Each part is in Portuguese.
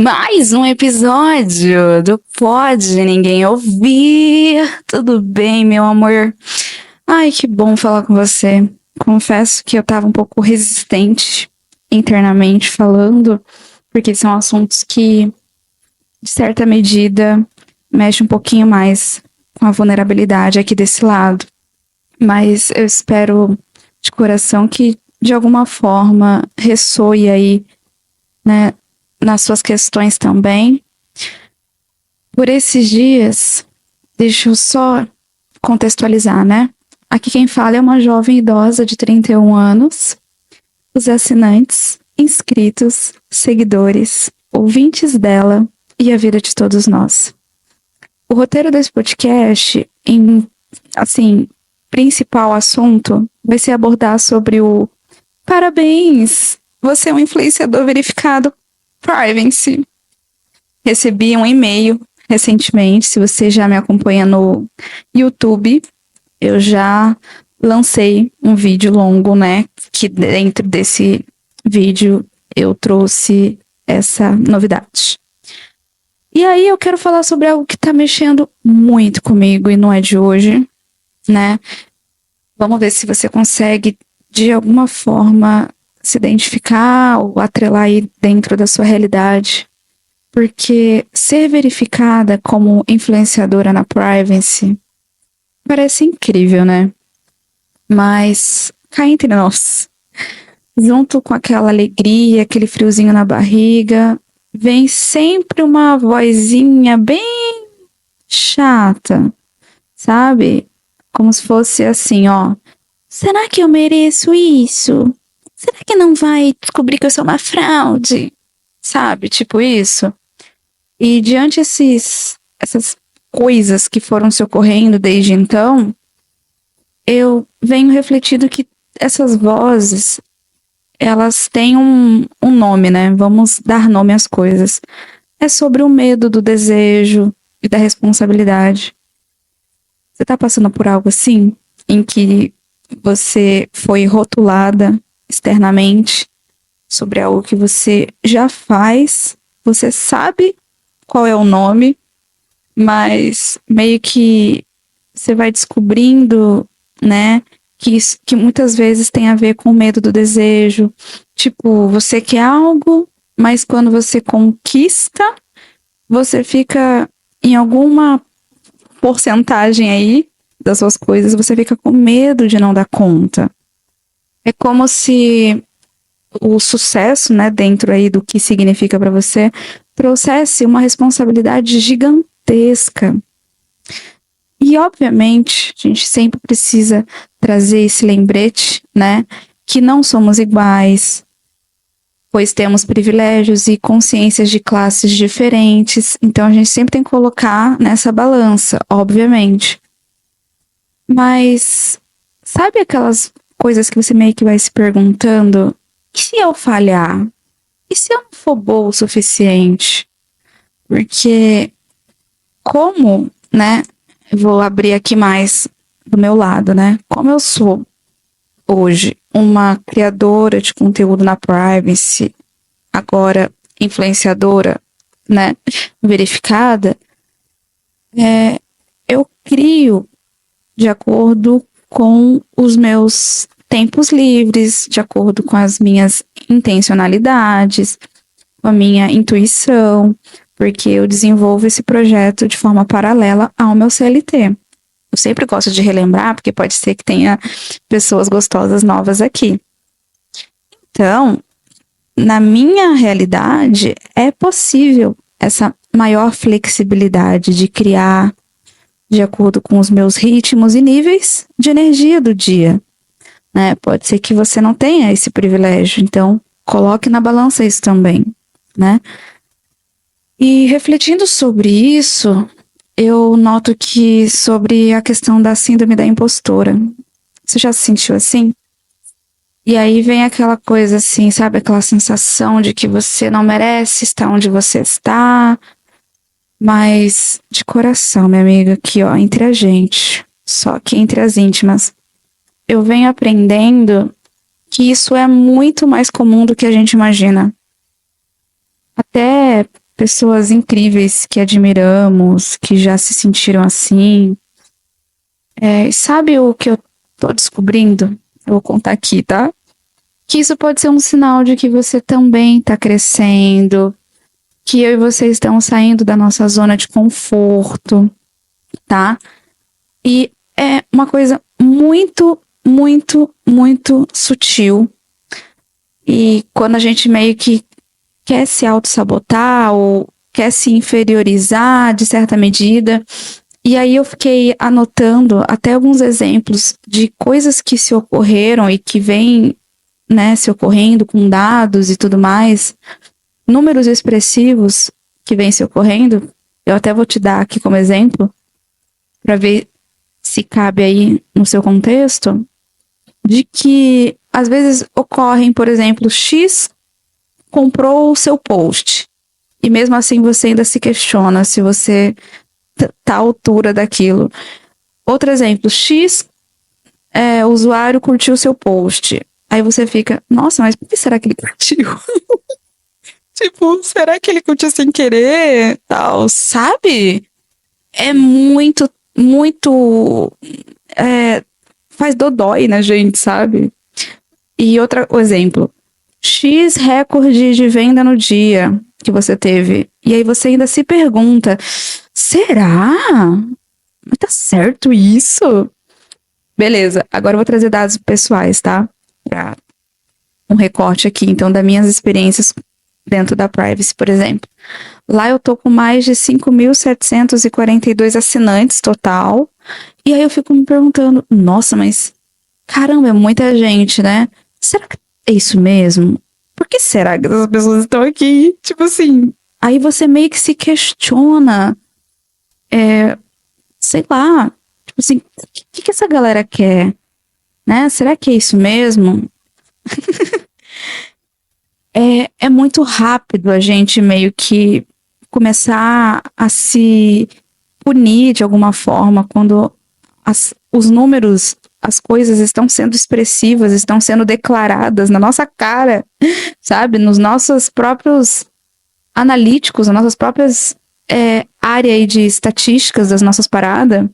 Mais um episódio do Pode Ninguém Ouvir. Tudo bem, meu amor? Ai, que bom falar com você. Confesso que eu tava um pouco resistente internamente falando, porque são assuntos que, de certa medida, mexem um pouquinho mais com a vulnerabilidade aqui desse lado. Mas eu espero de coração que, de alguma forma, ressoe aí, né, nas suas questões também. Por esses dias, deixa eu só contextualizar, né? Aqui quem fala é uma jovem idosa de 31 anos. Os assinantes, inscritos, seguidores, ouvintes dela e a vida de todos nós. O roteiro desse podcast, principal assunto, vai ser abordar sobre o parabéns, você é um influenciador verificado Privacy. Recebi um e-mail recentemente, se você já me acompanha no YouTube, eu já lancei um vídeo longo, né? Que dentro desse vídeo eu trouxe essa novidade. E aí eu quero falar sobre algo que tá mexendo muito comigo e não é de hoje, né? Vamos ver se você consegue, de alguma forma, se identificar ou atrelar aí dentro da sua realidade. Porque ser verificada como influenciadora na Privacy parece incrível, né? Mas cá entre nós, junto com aquela alegria, aquele friozinho na barriga, vem sempre uma vozinha bem chata, sabe? Como se fosse assim, ó. Será que eu mereço isso? Será que não vai descobrir que eu sou uma fraude? Sabe? Tipo isso. E diante essas coisas que foram se ocorrendo desde então, eu venho refletindo que essas vozes, elas têm um nome, né? Vamos dar nome às coisas. É sobre o medo do desejo e da responsabilidade. Você tá passando por algo assim? Em que você foi rotulada externamente sobre algo que você já faz, você sabe qual é o nome, mas meio que você vai descobrindo, né, que muitas vezes tem a ver com o medo do desejo. Tipo, você quer algo, mas quando você conquista, você fica em alguma porcentagem aí das suas coisas, você fica com medo de não dar conta. É como se o sucesso, né, dentro aí do que significa para você, trouxesse uma responsabilidade gigantesca. E, obviamente, a gente sempre precisa trazer esse lembrete, né, que não somos iguais, pois temos privilégios e consciências de classes diferentes, então a gente sempre tem que colocar nessa balança, obviamente. Mas, sabe aquelas coisas que você meio que vai se perguntando? E se eu falhar? E se eu não for boa o suficiente? Porque como, né? Eu vou abrir aqui mais do meu lado, né? Como eu sou hoje uma criadora de conteúdo na Privacy, agora influenciadora, né? Verificada, eu crio de acordo com os meus tempos livres, de acordo com as minhas intencionalidades, com a minha intuição, porque eu desenvolvo esse projeto de forma paralela ao meu CLT. Eu sempre gosto de relembrar, porque pode ser que tenha pessoas gostosas novas aqui. Então, na minha realidade, é possível essa maior flexibilidade de criar de acordo com os meus ritmos e níveis de energia do dia. Né? Pode ser que você não tenha esse privilégio, então coloque na balança isso também, né? E refletindo sobre isso, eu noto que sobre a questão da síndrome da impostora, você já se sentiu assim? E aí vem aquela coisa assim, sabe? Aquela sensação de que você não merece estar onde você está, mas de coração, minha amiga, aqui ó, entre a gente, só que entre as íntimas, eu venho aprendendo que isso é muito mais comum do que a gente imagina. Até pessoas incríveis que admiramos, que já se sentiram assim. Sabe o que eu tô descobrindo? Eu vou contar aqui, tá? Que isso pode ser um sinal de que você também tá crescendo, que eu e você estamos saindo da nossa zona de conforto, tá? E é uma coisa muito, muito, muito sutil. E quando a gente meio que quer se auto-sabotar ou quer se inferiorizar de certa medida. E aí eu fiquei anotando até alguns exemplos de coisas que se ocorreram e que vêm, né, se ocorrendo com dados e tudo mais, números expressivos que vêm se ocorrendo. Eu até vou te dar aqui como exemplo, para ver se cabe aí no seu contexto, de que às vezes ocorrem, por exemplo, X comprou o seu post. E mesmo assim você ainda se questiona se você tá à altura daquilo. Outro exemplo, X usuário curtiu o seu post. Aí você fica, nossa, mas por que será que ele curtiu? Tipo, será que ele curtiu sem querer? Tal, sabe? É muito, muito. Faz dodói na gente, sabe? E outro exemplo. X recorde de venda no dia que você teve. E aí você ainda se pergunta, será? Mas tá certo isso? Beleza, agora eu vou trazer dados pessoais, tá? Pra um recorte aqui, então, das minhas experiências dentro da Privacy, por exemplo. Lá eu tô com mais de 5.742 assinantes total. E aí eu fico me perguntando, nossa, mas caramba, é muita gente, né? Será que é isso mesmo? Por que será que essas pessoas estão aqui? Tipo assim, aí você meio que se questiona, sei lá, tipo assim, o que essa galera quer? Né? Será que é isso mesmo? É muito rápido a gente meio que começar a se punir de alguma forma quando os números, as coisas estão sendo expressivas, estão sendo declaradas na nossa cara, sabe? Nos nossos próprios analíticos, nas nossas próprias áreas de estatísticas das nossas paradas.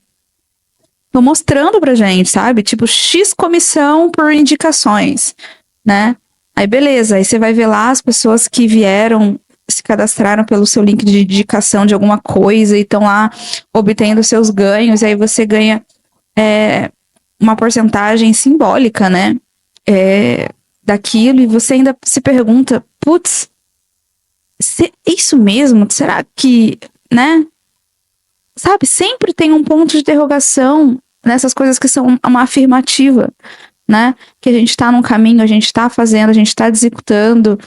Estão mostrando pra gente, sabe? Tipo, X comissão por indicações, né? Aí beleza, aí você vai ver lá as pessoas que vieram, se cadastraram pelo seu link de indicação de alguma coisa e estão lá obtendo seus ganhos, e aí você ganha uma porcentagem simbólica, né? Daquilo, e você ainda se pergunta, putz, é isso mesmo? Será que, né? Sabe, sempre tem um ponto de interrogação nessas coisas que são uma afirmativa, né? Que a gente tá num caminho, a gente tá fazendo, a gente tá executando.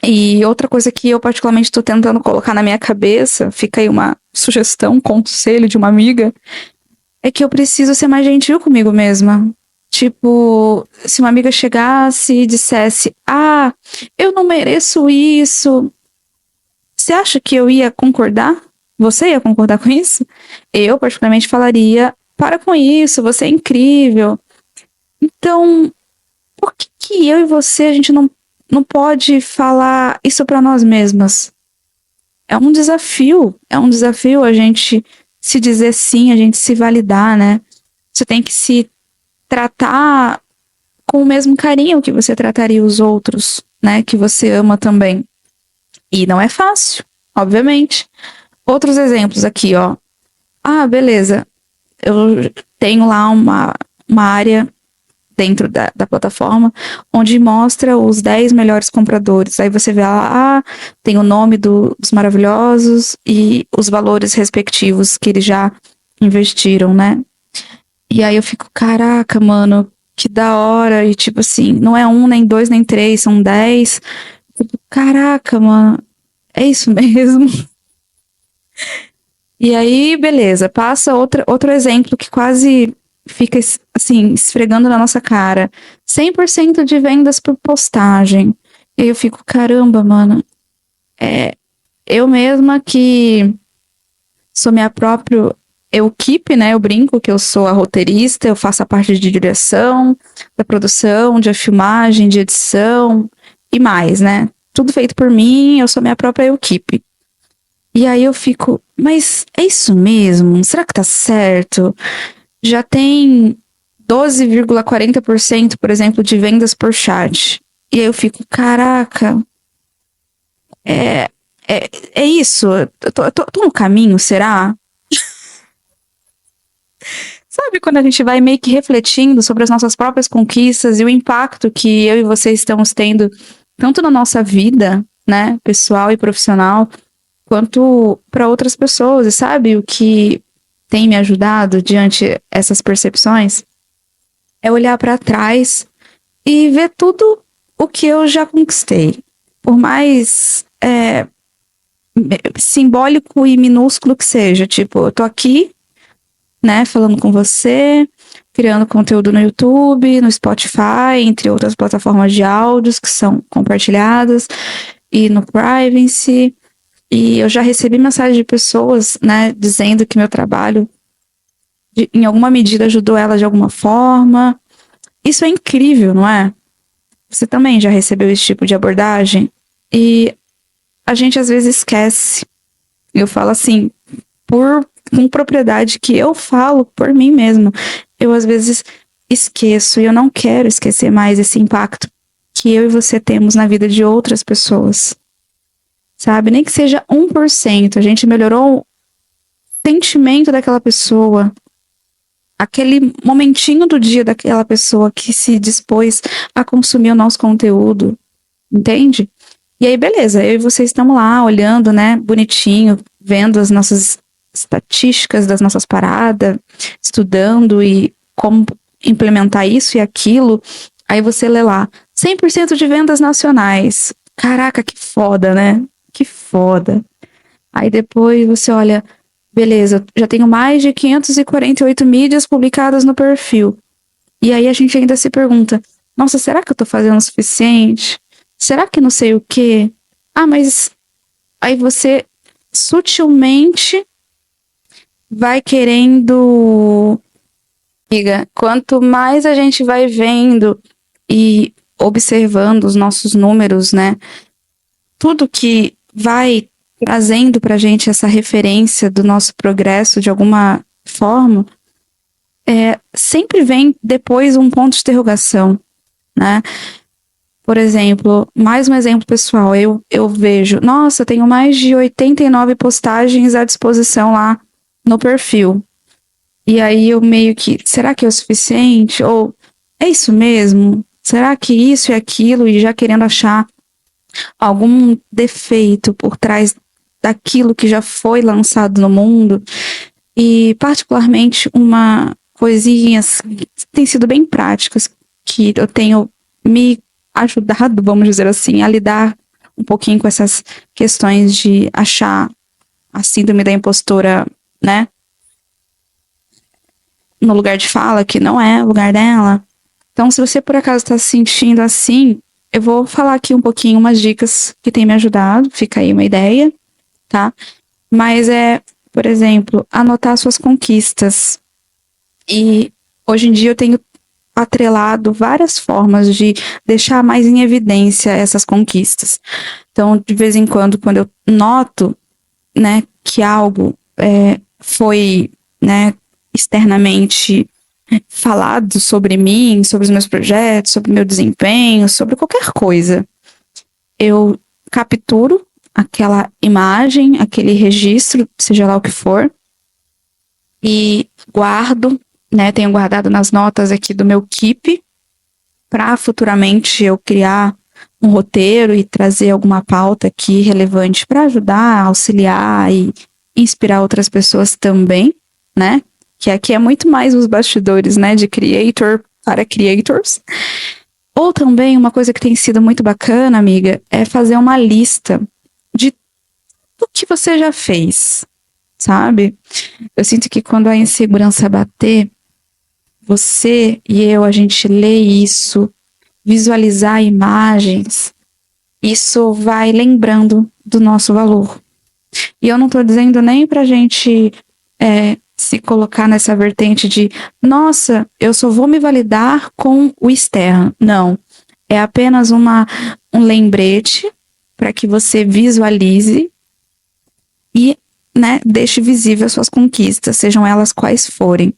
E outra coisa que eu particularmente tô tentando colocar na minha cabeça, fica aí uma sugestão, um conselho de uma amiga, é que eu preciso ser mais gentil comigo mesma. Tipo, se uma amiga chegasse e dissesse, eu não mereço isso, você acha que eu ia concordar? Você ia concordar com isso? Eu, particularmente, falaria, para com isso, você é incrível. Então, por que eu e você, a gente não pode falar isso para nós mesmas? É um desafio a gente se dizer sim, a gente se validar, né? Você tem que se tratar com o mesmo carinho que você trataria os outros, né? Que você ama também. E não é fácil, obviamente. Outros exemplos aqui, ó. Beleza. Eu tenho lá uma área dentro da plataforma onde mostra os 10 melhores compradores. Aí você vê lá, tem o nome dos maravilhosos e os valores respectivos que eles já investiram, né? E aí eu fico, caraca, mano, que da hora. E tipo assim, não é 1, nem 2, nem 3, são 10. Tipo, caraca, mano, é isso mesmo? E aí, beleza, passa outro exemplo que quase fica, assim, esfregando na nossa cara. 100% de vendas por postagem. E aí eu fico, caramba, mano, eu mesma que sou minha própria equipe, né? Eu brinco que eu sou a roteirista, eu faço a parte de direção, da produção, de filmagem, de edição e mais, né? Tudo feito por mim, eu sou minha própria equipe. E aí eu fico, mas é isso mesmo? Será que tá certo? Já tem 12,40%, por exemplo, de vendas por chat. E aí eu fico, caraca, é, é isso? Eu tô no caminho, será? Sabe quando a gente vai meio que refletindo sobre as nossas próprias conquistas e o impacto que eu e você estamos tendo, tanto na nossa vida, né, pessoal e profissional, quanto para outras pessoas, e sabe o que tem me ajudado diante essas percepções? É olhar para trás e ver tudo o que eu já conquistei. Por mais simbólico e minúsculo que seja, tipo, eu tô aqui, né, falando com você, criando conteúdo no YouTube, no Spotify, entre outras plataformas de áudios que são compartilhadas, e no Privacy. E eu já recebi mensagem de pessoas, né, dizendo que meu trabalho, em alguma medida, ajudou ela de alguma forma. Isso é incrível, não é? Você também já recebeu esse tipo de abordagem? E a gente às vezes esquece. Eu falo assim, com propriedade que eu falo por mim mesma. Eu às vezes esqueço e eu não quero esquecer mais esse impacto que eu e você temos na vida de outras pessoas. Sabe? Nem que seja 1%. A gente melhorou o sentimento daquela pessoa, aquele momentinho do dia daquela pessoa que se dispôs a consumir o nosso conteúdo, entende? E aí, beleza, eu e você estamos lá olhando, né, bonitinho, vendo as nossas estatísticas das nossas paradas, estudando e como implementar isso e aquilo. Aí você lê lá, 100% de vendas nacionais. Caraca, que foda, né? Que foda. Aí depois você olha, beleza, já tenho mais de 548 mídias publicadas no perfil. E aí a gente ainda se pergunta, nossa, será que eu tô fazendo o suficiente? Será que não sei o quê? Ah, mas aí você sutilmente vai querendo. Amiga, quanto mais a gente vai vendo e observando os nossos números, né? Tudo que vai trazendo pra gente essa referência do nosso progresso de alguma forma, sempre vem depois um ponto de interrogação, né? Por exemplo, mais um exemplo pessoal, eu vejo, nossa, tenho mais de 89 postagens à disposição lá no perfil. E aí eu meio que, será que é o suficiente? Ou é isso mesmo? Será que isso e aquilo? E já querendo achar algum defeito por trás daquilo que já foi lançado no mundo. E particularmente uma coisinhas que tem sido bem práticas, que eu tenho me ajudado, vamos dizer assim, a lidar um pouquinho com essas questões de achar a síndrome da impostora, né, no lugar de fala, que não é o lugar dela. Então, se você por acaso está se sentindo assim, eu vou falar aqui um pouquinho umas dicas que têm me ajudado, fica aí uma ideia, tá? Mas por exemplo, anotar suas conquistas. E hoje em dia eu tenho atrelado várias formas de deixar mais em evidência essas conquistas. Então, de vez em quando eu noto, né, que algo foi, né, externamente falado sobre mim, sobre os meus projetos, sobre o meu desempenho, sobre qualquer coisa, eu capturo aquela imagem, aquele registro, seja lá o que for, e guardo, né? Tenho guardado nas notas aqui do meu Keep, para futuramente eu criar um roteiro e trazer alguma pauta aqui relevante para ajudar, auxiliar e inspirar outras pessoas também, né? Que aqui é muito mais os bastidores, né? De creator para creators. Ou também uma coisa que tem sido muito bacana, amiga, é fazer uma lista de tudo que você já fez, sabe? Eu sinto que quando a insegurança bater, você e eu, a gente lê isso, visualizar imagens, isso vai lembrando do nosso valor. E eu não tô dizendo nem pra gente se colocar nessa vertente de, nossa, eu só vou me validar com o externo. Não. É apenas um lembrete para que você visualize e, né, deixe visível as suas conquistas, sejam elas quais forem.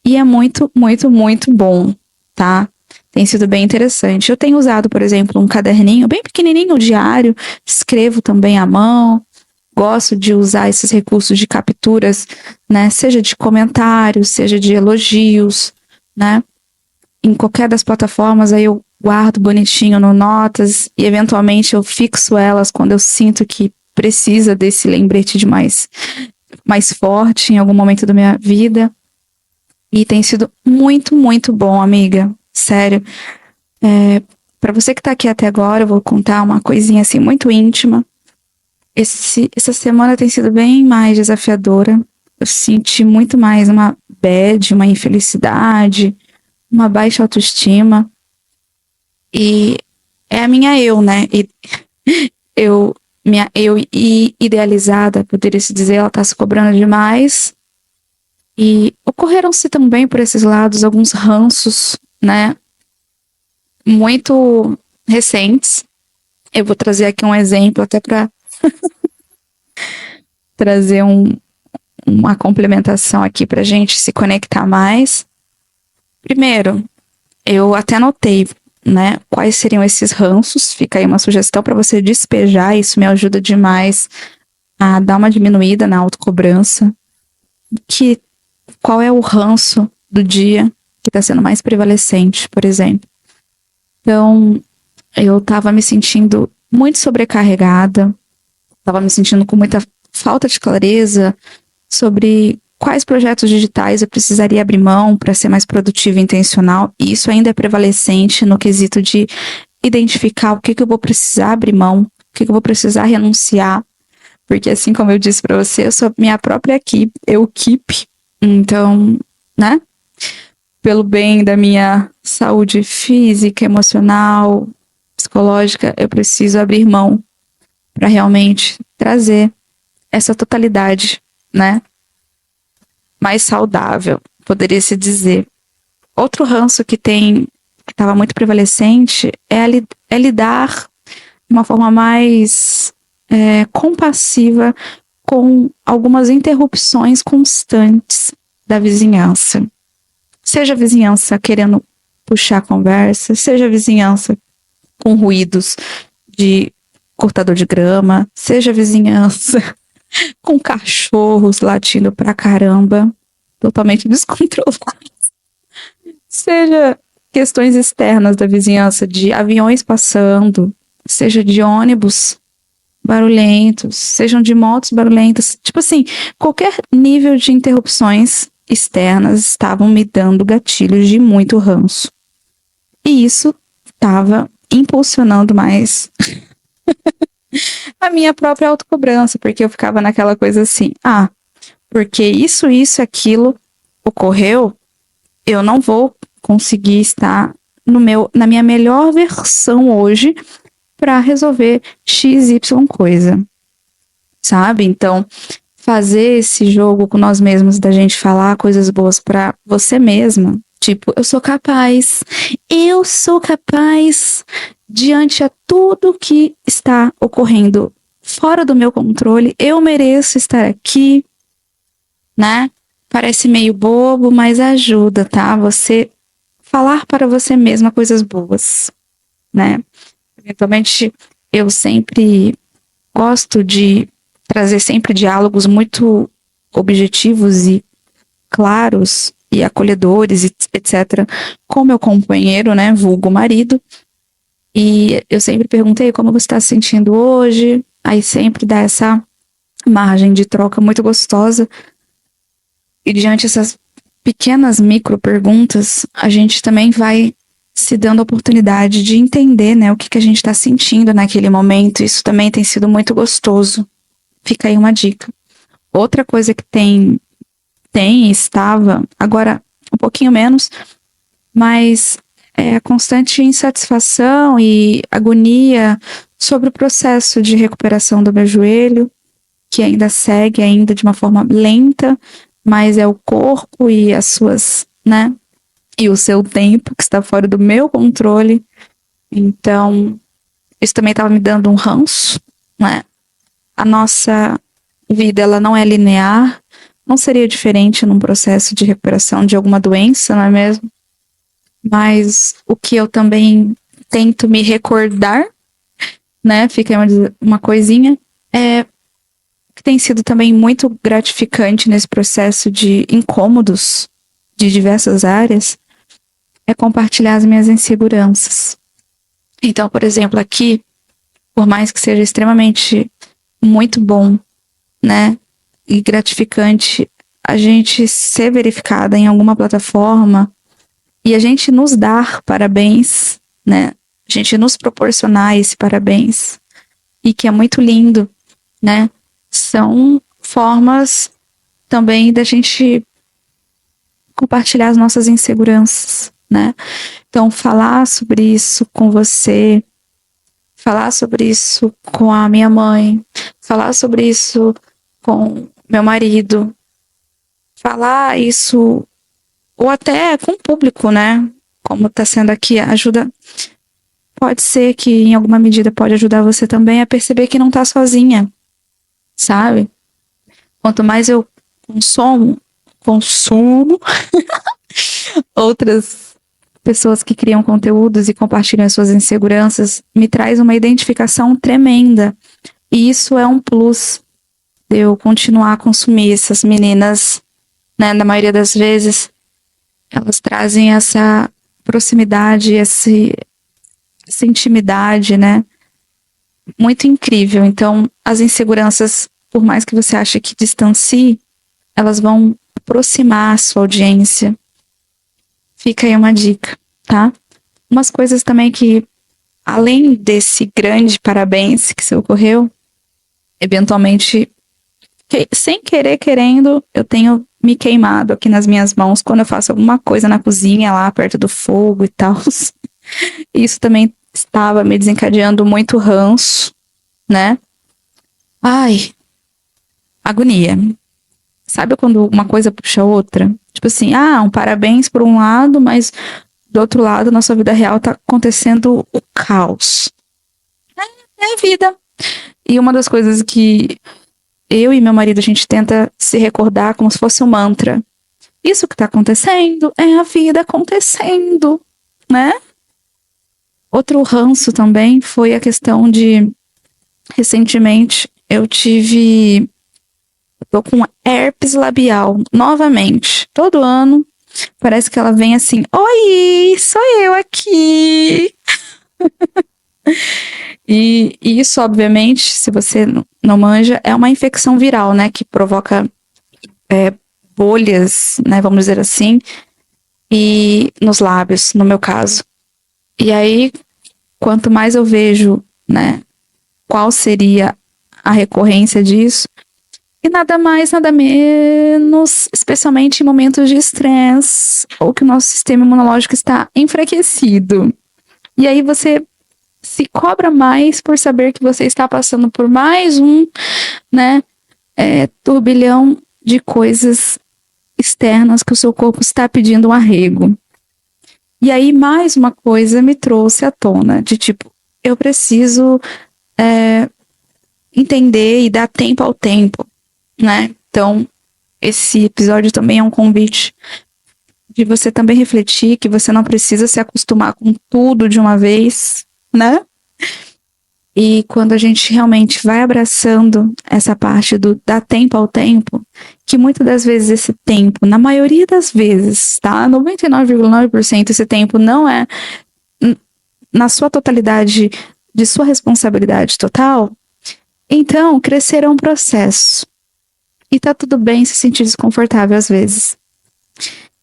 E é muito, muito, muito bom, tá? Tem sido bem interessante. Eu tenho usado, por exemplo, um caderninho bem pequenininho, diário, escrevo também à mão, gosto de usar esses recursos de capturas, né? Seja de comentários, seja de elogios, né? Em qualquer das plataformas, aí eu guardo bonitinho no Notas e eventualmente eu fixo elas quando eu sinto que precisa desse lembrete de mais forte em algum momento da minha vida. E tem sido muito, muito bom, amiga. Sério. Para você que tá aqui até agora, eu vou contar uma coisinha assim muito íntima. Essa semana tem sido bem mais desafiadora. Eu senti muito mais uma bad, uma infelicidade, uma baixa autoestima. E é a minha eu, né? E minha eu idealizada, poderia se dizer, ela tá se cobrando demais. E ocorreram-se também por esses lados alguns ranços, né? Muito recentes. Eu vou trazer aqui um exemplo até para trazer uma complementação aqui pra gente se conectar mais. Primeiro, eu até anotei, né, quais seriam esses ranços. Fica aí uma sugestão para você despejar, isso me ajuda demais a dar uma diminuída na autocobrança. Qual é o ranço do dia que está sendo mais prevalecente, por exemplo. Então, eu estava me sentindo muito sobrecarregada, estava me sentindo com muita falta de clareza sobre quais projetos digitais eu precisaria abrir mão para ser mais produtiva e intencional. E isso ainda é prevalecente no quesito de identificar o que eu vou precisar abrir mão, o que eu vou precisar renunciar. Porque assim como eu disse para você, eu sou minha própria equipe. Então, né? Pelo bem da minha saúde física, emocional, psicológica, eu preciso abrir mão para realmente trazer essa totalidade, né? Mais saudável, poderia se dizer. Outro ranço que estava muito prevalecente é lidar de uma forma mais compassiva com algumas interrupções constantes da vizinhança. Seja a vizinhança querendo puxar a conversa, seja a vizinhança com ruídos de cortador de grama, seja a vizinhança com cachorros latindo pra caramba, totalmente descontrolados. Seja questões externas da vizinhança, de aviões passando, seja de ônibus barulhentos, sejam de motos barulhentas. Tipo assim, qualquer nível de interrupções externas estavam me dando gatilhos de muito ranço. E isso estava impulsionando mais a minha própria autocobrança, porque eu ficava naquela coisa assim, porque isso, aquilo ocorreu, eu não vou conseguir estar na minha melhor versão hoje para resolver XY coisa, sabe? Então, fazer esse jogo com nós mesmos, da gente falar coisas boas para você mesma, tipo, eu sou capaz diante a tudo que está ocorrendo fora do meu controle, eu mereço estar aqui, né? Parece meio bobo, mas ajuda, tá? Você falar para você mesma coisas boas, né? Eventualmente, eu sempre gosto de trazer sempre diálogos muito objetivos e claros e acolhedores, etc., com meu companheiro, né, vulgo marido. E eu sempre perguntei como você está se sentindo hoje. Aí sempre dá essa margem de troca muito gostosa. E diante dessas pequenas micro perguntas, a gente também vai se dando a oportunidade de entender, né, o que a gente está sentindo naquele momento. Isso também tem sido muito gostoso. Fica aí uma dica. Outra coisa que estava, agora um pouquinho menos, mas é a constante insatisfação e agonia sobre o processo de recuperação do meu joelho, que ainda segue ainda de uma forma lenta, mas é o corpo e as suas, né, e o seu tempo que está fora do meu controle. Então, isso também estava me dando um ranço, né? A nossa vida ela não é linear, não seria diferente num processo de recuperação de alguma doença, não é mesmo? Mas o que eu também tento me recordar, né, fica uma coisinha, que tem sido também muito gratificante nesse processo de incômodos de diversas áreas, é compartilhar as minhas inseguranças. Então, por exemplo, aqui, por mais que seja extremamente muito bom, né, e gratificante a gente ser verificada em alguma plataforma e a gente nos dar parabéns, né, a gente nos proporcionar esse parabéns, e que é muito lindo, né, são formas também da gente compartilhar as nossas inseguranças, né? Então, falar sobre isso com você, falar sobre isso com a minha mãe, falar sobre isso com meu marido, falar isso, ou até com o público, né? Como tá sendo aqui, ajuda. Pode ser que em alguma medida pode ajudar você também a perceber que não tá sozinha, sabe? Quanto mais eu consumo outras pessoas que criam conteúdos e compartilham as suas inseguranças, me traz uma identificação tremenda. E isso é um plus de eu continuar a consumir essas meninas, né? Na maioria das vezes, elas trazem essa proximidade, essa intimidade, né? Muito incrível. Então, as inseguranças, por mais que você ache que distancie, elas vão aproximar a sua audiência. Fica aí uma dica, tá? Umas coisas também que, além desse grande parabéns que se ocorreu, eventualmente, sem querer, querendo, eu tenho me queimado aqui nas minhas mãos quando eu faço alguma coisa na cozinha, lá perto do fogo e tal. Isso também estava me desencadeando muito ranço, né? Ai, agonia. Sabe quando uma coisa puxa a outra? Tipo assim, um parabéns por um lado, mas do outro lado, na sua vida real, tá acontecendo o caos. É a vida. E uma das coisas que eu e meu marido, a gente tenta se recordar como se fosse um mantra. Isso que tá acontecendo é a vida acontecendo, né? Outro ranço também foi a questão de, recentemente, eu tô com herpes labial, novamente. Todo ano, parece que ela vem assim, oi, sou eu aqui. E isso, obviamente, se você não manja, é uma infecção viral, né? Que provoca bolhas, né? Vamos dizer assim, e nos lábios, no meu caso. E aí, quanto mais eu vejo, né? Qual seria a recorrência disso, e nada mais, nada menos, especialmente em momentos de estresse, ou que o nosso sistema imunológico está enfraquecido. E aí você se cobra mais por saber que você está passando por mais um, né, turbilhão de coisas externas que o seu corpo está pedindo um arrego. E aí mais uma coisa me trouxe à tona, de tipo, eu preciso entender e dar tempo ao tempo, né? Então, esse episódio também é um convite de você também refletir que você não precisa se acostumar com tudo de uma vez, né? E quando a gente realmente vai abraçando essa parte do dar tempo ao tempo, que muitas das vezes esse tempo, na maioria das vezes, tá? 99,9% esse tempo não é na sua totalidade de sua responsabilidade total. Então, crescer é um processo. E tá tudo bem se sentir desconfortável às vezes.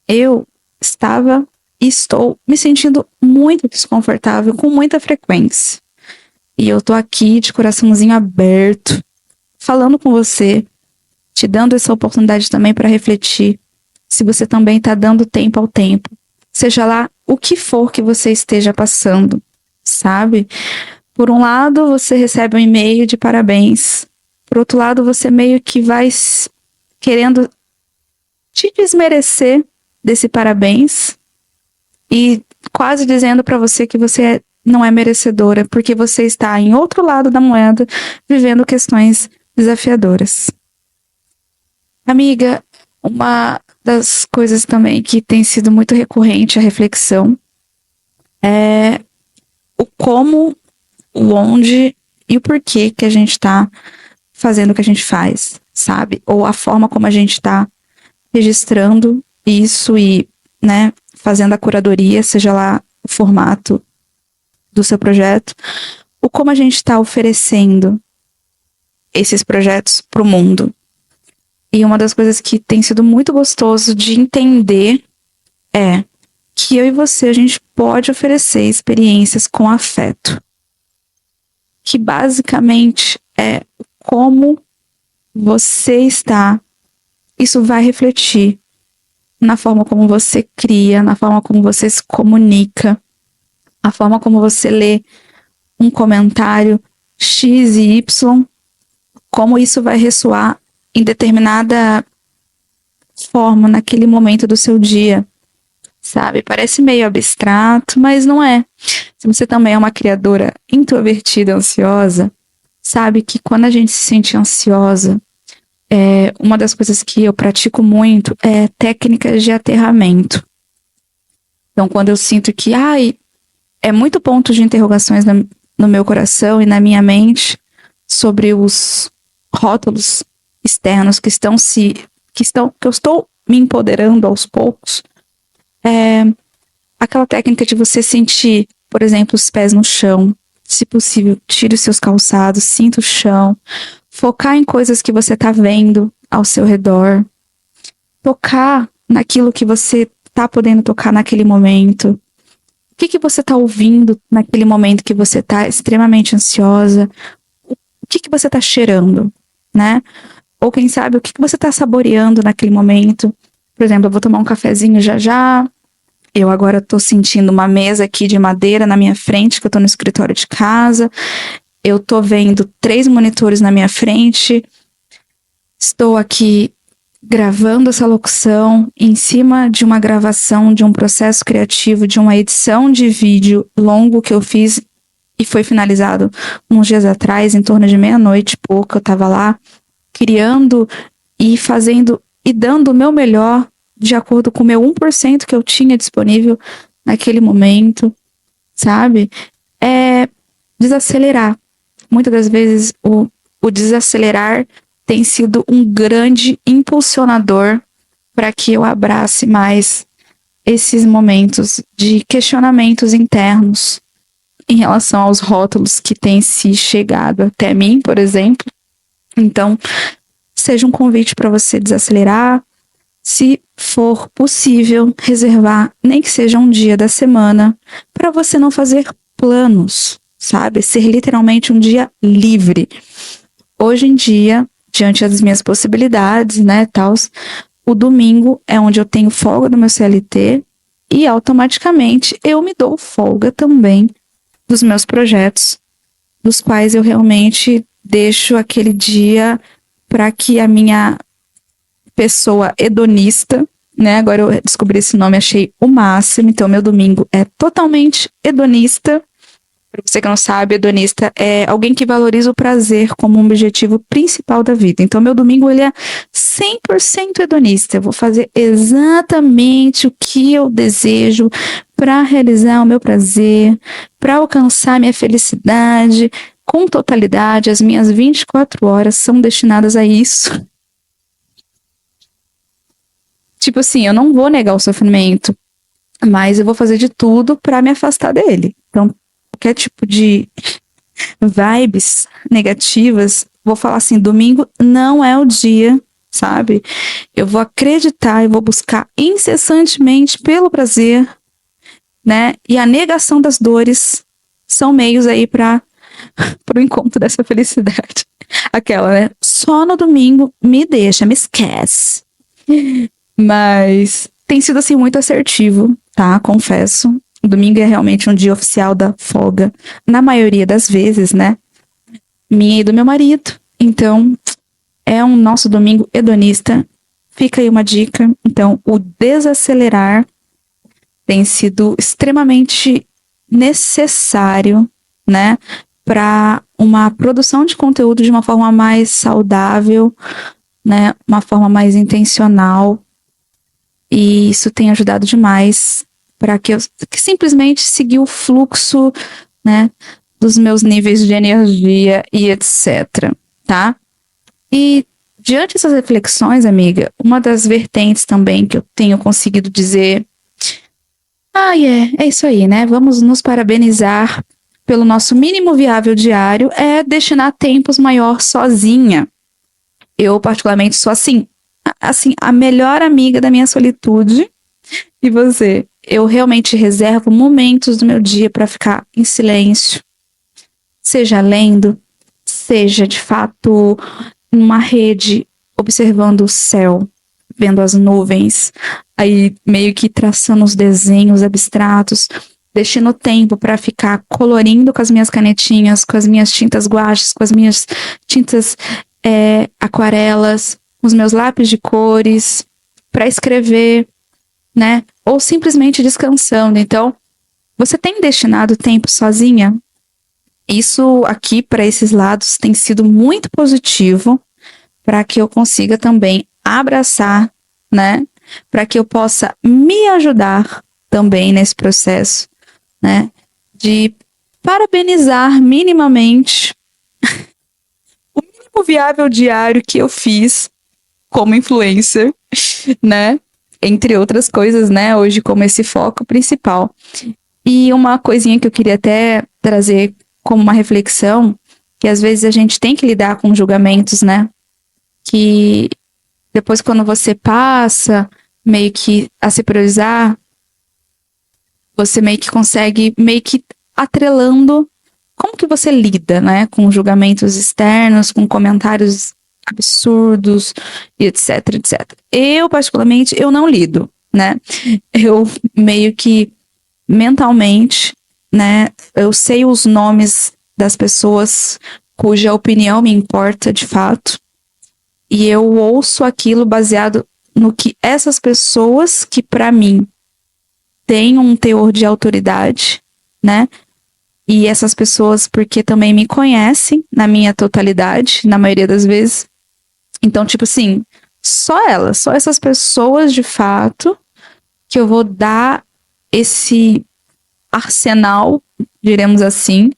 Eu estava e estou me sentindo muito desconfortável com muita frequência. E eu tô aqui de coraçãozinho aberto, falando com você, te dando essa oportunidade também para refletir se você também tá dando tempo ao tempo. Seja lá o que for que você esteja passando, sabe? Por um lado, você recebe um e-mail de parabéns. Por outro lado, você meio que vai querendo te desmerecer desse parabéns e quase dizendo para você que você não é merecedora, porque você está em outro lado da moeda, vivendo questões desafiadoras. Amiga, uma das coisas também que tem sido muito recorrente à reflexão é o como, o onde e o porquê que a gente tá fazendo o que a gente faz, sabe? Ou a forma como a gente tá registrando isso e, né, fazendo a curadoria, seja lá o formato do seu projeto, ou como a gente está oferecendo esses projetos para o mundo. E uma das coisas que tem sido muito gostoso de entender é que eu e você, a gente pode oferecer experiências com afeto. Que basicamente é como você está. Isso vai refletir na forma como você cria, na forma como você se comunica, a forma como você lê um comentário X e Y, como isso vai ressoar em determinada forma naquele momento do seu dia, sabe? Parece meio abstrato, mas não é. Se você também é uma criadora introvertida, ansiosa, sabe que quando a gente se sente ansiosa, uma das coisas que eu pratico muito é técnicas de aterramento. Então, quando eu sinto que, é muito ponto de interrogações no meu coração e na minha mente sobre os rótulos externos que eu estou me empoderando aos poucos, aquela técnica de você sentir, por exemplo, os pés no chão, se possível, tire os seus calçados, sinta o chão, focar em coisas que você está vendo ao seu redor, tocar naquilo que você está podendo tocar naquele momento. O que você está ouvindo naquele momento que você está extremamente ansiosa? O que você está cheirando, né? Ou quem sabe, o que você está saboreando naquele momento? Por exemplo, eu vou tomar um cafezinho já já. Eu agora estou sentindo uma mesa aqui de madeira na minha frente, que eu estou no escritório de casa. Eu estou vendo 3 monitores na minha frente. Estou aqui gravando essa locução em cima de uma gravação de um processo criativo, de uma edição de vídeo longo que eu fiz e foi finalizado uns dias atrás, em torno de meia-noite e pouco. Eu estava lá criando e fazendo e dando o meu melhor de acordo com o meu 1% que eu tinha disponível naquele momento, sabe? É desacelerar. Muitas das vezes o desacelerar tem sido um grande impulsionador para que eu abrace mais esses momentos de questionamentos internos em relação aos rótulos que têm se chegado até mim, por exemplo. Então, seja um convite para você desacelerar. Se for possível, reservar nem que seja um dia da semana para você não fazer planos, sabe? Ser literalmente um dia livre. Hoje em dia, diante das minhas possibilidades, né, tals, o domingo é onde eu tenho folga do meu CLT e automaticamente eu me dou folga também dos meus projetos, dos quais eu realmente deixo aquele dia para que a minha pessoa hedonista, né, agora eu descobri esse nome, achei o máximo, então meu domingo é totalmente hedonista. Para você que não sabe, hedonista é alguém que valoriza o prazer como um objetivo principal da vida. Então, meu domingo ele é 100% hedonista. Eu vou fazer exatamente o que eu desejo para realizar o meu prazer, para alcançar minha felicidade. Com totalidade, as minhas 24 horas são destinadas a isso. Tipo assim, eu não vou negar o sofrimento, mas eu vou fazer de tudo para me afastar dele. Então, qualquer tipo de vibes negativas, vou falar assim, domingo não é o dia, sabe? Eu vou acreditar, eu vou buscar incessantemente pelo prazer, né? E a negação das dores são meios aí para o encontro dessa felicidade. Aquela, né? Só no domingo me deixa, me esquece. Mas tem sido assim muito assertivo, tá? Confesso. O domingo é realmente um dia oficial da folga, na maioria das vezes, né? Minha e do meu marido. Então, é um nosso domingo hedonista. Fica aí uma dica. Então, o desacelerar tem sido extremamente necessário, né? Para uma produção de conteúdo de uma forma mais saudável, né? Uma forma mais intencional. E isso tem ajudado demais para que eu simplesmente seguir o fluxo, né? Dos meus níveis de energia e etc, tá? E diante dessas reflexões, amiga, uma das vertentes também que eu tenho conseguido dizer, é isso aí, né? Vamos nos parabenizar pelo nosso mínimo viável diário, é destinar tempos maior sozinha. Eu, particularmente, sou assim, a melhor amiga da minha solitude. E você? Eu realmente reservo momentos do meu dia para ficar em silêncio, seja lendo, seja de fato numa rede observando o céu, vendo as nuvens, aí meio que traçando os desenhos abstratos, deixando tempo para ficar colorindo com as minhas canetinhas, com as minhas tintas guaches, com as minhas tintas aquarelas, os meus lápis de cores, para escrever, né? Ou simplesmente descansando. Então, você tem destinado tempo sozinha? Isso aqui, para esses lados, tem sido muito positivo para que eu consiga também abraçar, né? Para que eu possa me ajudar também nesse processo, né? De parabenizar minimamente o mínimo viável diário que eu fiz como influencer, né? Entre outras coisas, né? Hoje como esse foco principal. E uma coisinha que eu queria até trazer como uma reflexão, que às vezes a gente tem que lidar com julgamentos, né? Que depois quando você passa meio que a se priorizar, você meio que consegue, meio que atrelando como que você lida, né? Com julgamentos externos, com comentários absurdos, e etc, etc. Eu, particularmente, eu não lido, né? Eu meio que mentalmente, né? Eu sei os nomes das pessoas cuja opinião me importa de fato. E eu ouço aquilo baseado no que essas pessoas que para mim têm um teor de autoridade, né? E essas pessoas porque também me conhecem na minha totalidade, na maioria das vezes. Então, tipo assim, só elas, só essas pessoas de fato que eu vou dar esse arsenal, diremos assim,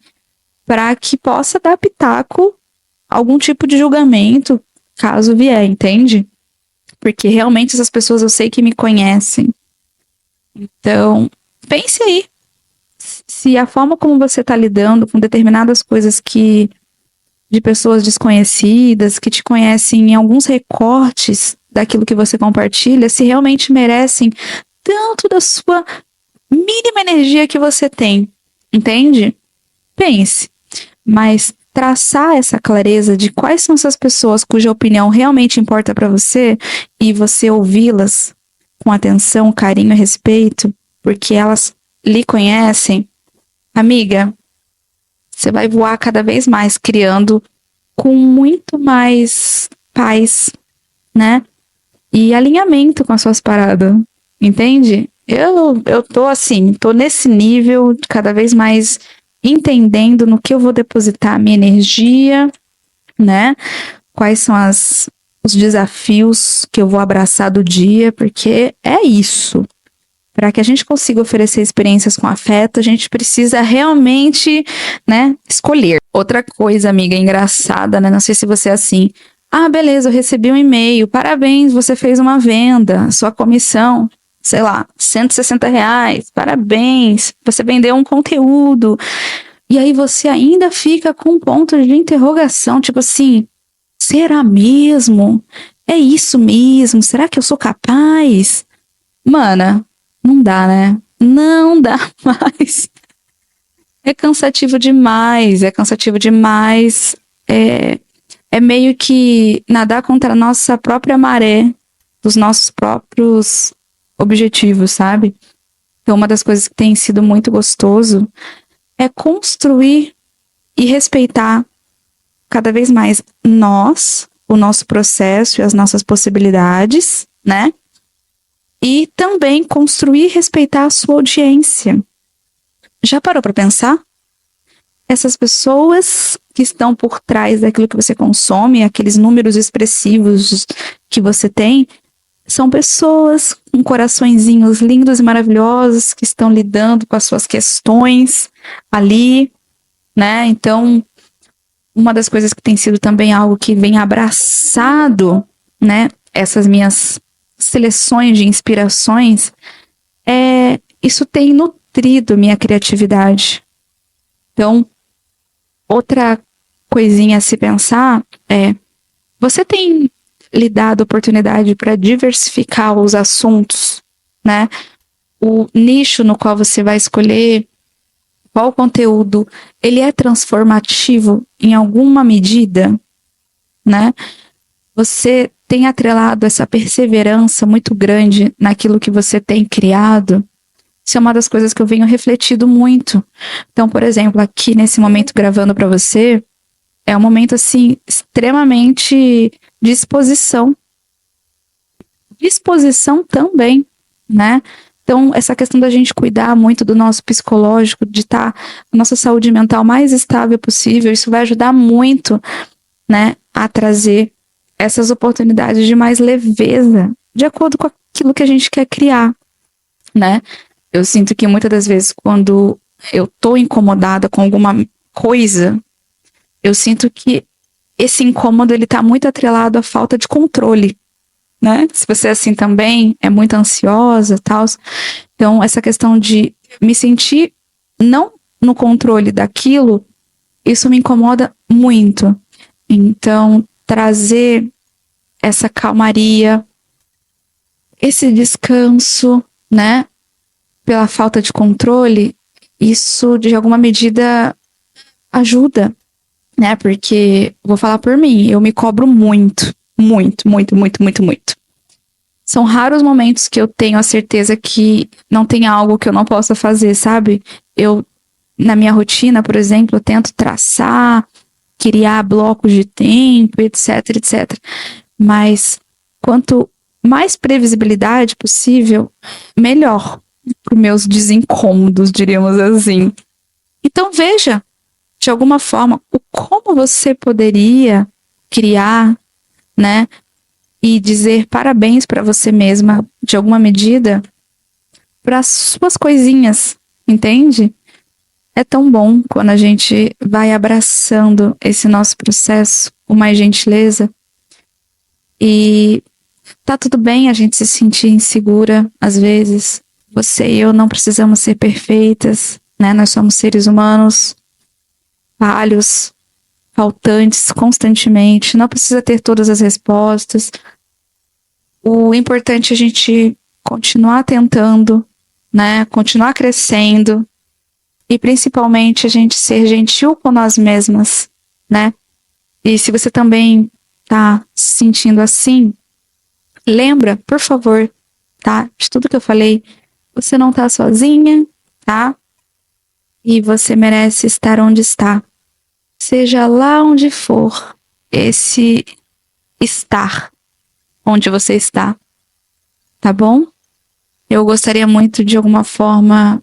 para que possa dar pitaco algum tipo de julgamento, caso vier, entende? Porque realmente essas pessoas eu sei que me conhecem. Então, pense aí. Se a forma como você está lidando com determinadas coisas que de pessoas desconhecidas, que te conhecem em alguns recortes daquilo que você compartilha, se realmente merecem tanto da sua mínima energia que você tem, entende? Pense, mas traçar essa clareza de quais são essas pessoas cuja opinião realmente importa para você e você ouvi-las com atenção, carinho e respeito, porque elas lhe conhecem, amiga, você vai voar cada vez mais, criando com muito mais paz, né? E alinhamento com as suas paradas, entende? Eu tô assim, tô nesse nível, cada vez mais entendendo no que eu vou depositar a minha energia, né? Quais são os desafios que eu vou abraçar do dia, porque é isso. Para que a gente consiga oferecer experiências com afeto, a gente precisa realmente, né, escolher. Outra coisa, amiga, engraçada, né? Não sei se você é assim. Ah, beleza, eu recebi um e-mail. Parabéns, você fez uma venda. Sua comissão, sei lá, R$ 160. Parabéns, você vendeu um conteúdo. E aí você ainda fica com um ponto de interrogação, tipo assim, será mesmo? É isso mesmo? Será que eu sou capaz? Mana, não dá, né? Não dá mais. É cansativo demais, é cansativo demais. É meio que nadar contra a nossa própria maré, dos nossos próprios objetivos, sabe? Então, uma das coisas que tem sido muito gostoso é construir e respeitar cada vez mais nós, o nosso processo e as nossas possibilidades, né? E também construir e respeitar a sua audiência. Já parou para pensar? Essas pessoas que estão por trás daquilo que você consome, aqueles números expressivos que você tem, são pessoas com coraçõezinhos lindos e maravilhosos que estão lidando com as suas questões ali, né? Então, uma das coisas que tem sido também algo que vem abraçado, né? Essas minhas seleções de inspirações, isso tem nutrido minha criatividade. Então, outra coisinha a se pensar você tem lhe dado oportunidade para diversificar os assuntos, né? O nicho no qual você vai escolher, qual conteúdo, ele é transformativo em alguma medida, né? Você tem atrelado essa perseverança muito grande naquilo que você tem criado. Isso é uma das coisas que eu venho refletindo muito. Então, por exemplo, aqui nesse momento gravando para você, é um momento assim extremamente de exposição. Disposição também, né? Então, essa questão da gente cuidar muito do nosso psicológico, de estar a nossa saúde mental mais estável possível, isso vai ajudar muito, né, a trazer essas oportunidades de mais leveza, de acordo com aquilo que a gente quer criar, né? Eu sinto que muitas das vezes, quando eu tô incomodada com alguma coisa, eu sinto que esse incômodo, ele tá muito atrelado à falta de controle, né? Se você é assim também, é muito ansiosa e tal. Então, essa questão de me sentir não no controle daquilo, isso me incomoda muito. Então, trazer essa calmaria, esse descanso, né? Pela falta de controle, isso de alguma medida ajuda, né? Porque, vou falar por mim, eu me cobro muito. Muito, muito, muito, muito, muito. São raros momentos que eu tenho a certeza que não tem algo que eu não possa fazer, sabe? Eu, na minha rotina, por exemplo, eu tento traçar, criar blocos de tempo, etc, etc. Mas quanto mais previsibilidade possível, melhor para os meus desincômodos, diríamos assim. Então veja, de alguma forma, como você poderia criar, né? E dizer parabéns para você mesma, de alguma medida, para as suas coisinhas, entende? É tão bom quando a gente vai abraçando esse nosso processo com mais gentileza. E tá tudo bem a gente se sentir insegura, às vezes. Você e eu não precisamos ser perfeitas, né? Nós somos seres humanos, falhos, faltantes constantemente. Não precisa ter todas as respostas. O importante é a gente continuar tentando, né? Continuar crescendo e principalmente a gente ser gentil com nós mesmas, né? E se você também tá se sentindo assim, lembra, por favor, tá? De tudo que eu falei, você não tá sozinha, tá? E você merece estar onde está. Seja lá onde for esse estar onde você está, tá bom? Eu gostaria muito de alguma forma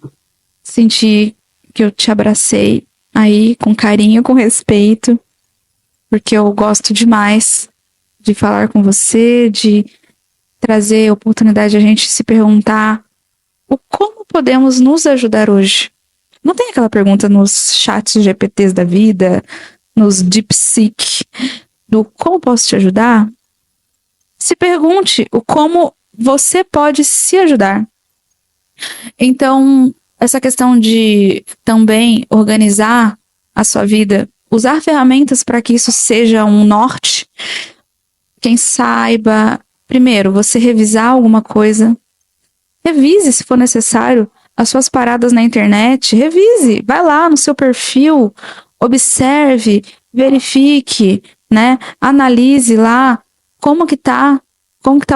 sentir que eu te abracei aí com carinho, com respeito, porque eu gosto demais de falar com você, de trazer a oportunidade de a gente se perguntar o como podemos nos ajudar hoje. Não tem aquela pergunta nos chats GPTs da vida, nos DeepSeek, do como posso te ajudar? Se pergunte o como você pode se ajudar. Então, essa questão de também organizar a sua vida, usar ferramentas para que isso seja um norte, quem saiba, primeiro, você revisar alguma coisa, revise se for necessário as suas paradas na internet, revise, vai lá no seu perfil, observe, verifique, né? Analise lá como que tá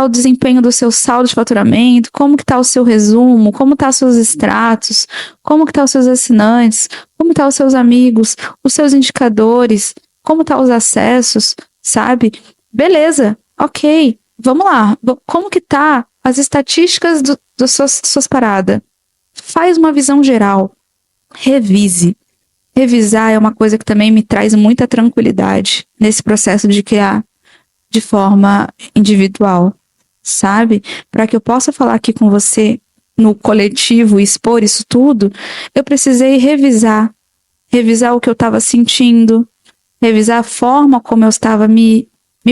o desempenho do seu saldo de faturamento, como que tá o seu resumo, como tá os seus extratos, como que tá os seus assinantes, como tá os seus amigos, os seus indicadores, como tá os acessos, sabe? Beleza, ok, vamos lá. Como que tá as estatísticas das suas paradas? Faz uma visão geral, revise, Revisar é uma coisa que também me traz muita tranquilidade nesse processo de criar de forma individual, sabe? Para que eu possa falar aqui com você no coletivo e expor isso tudo, eu precisei revisar o que eu estava sentindo, revisar a forma como eu estava me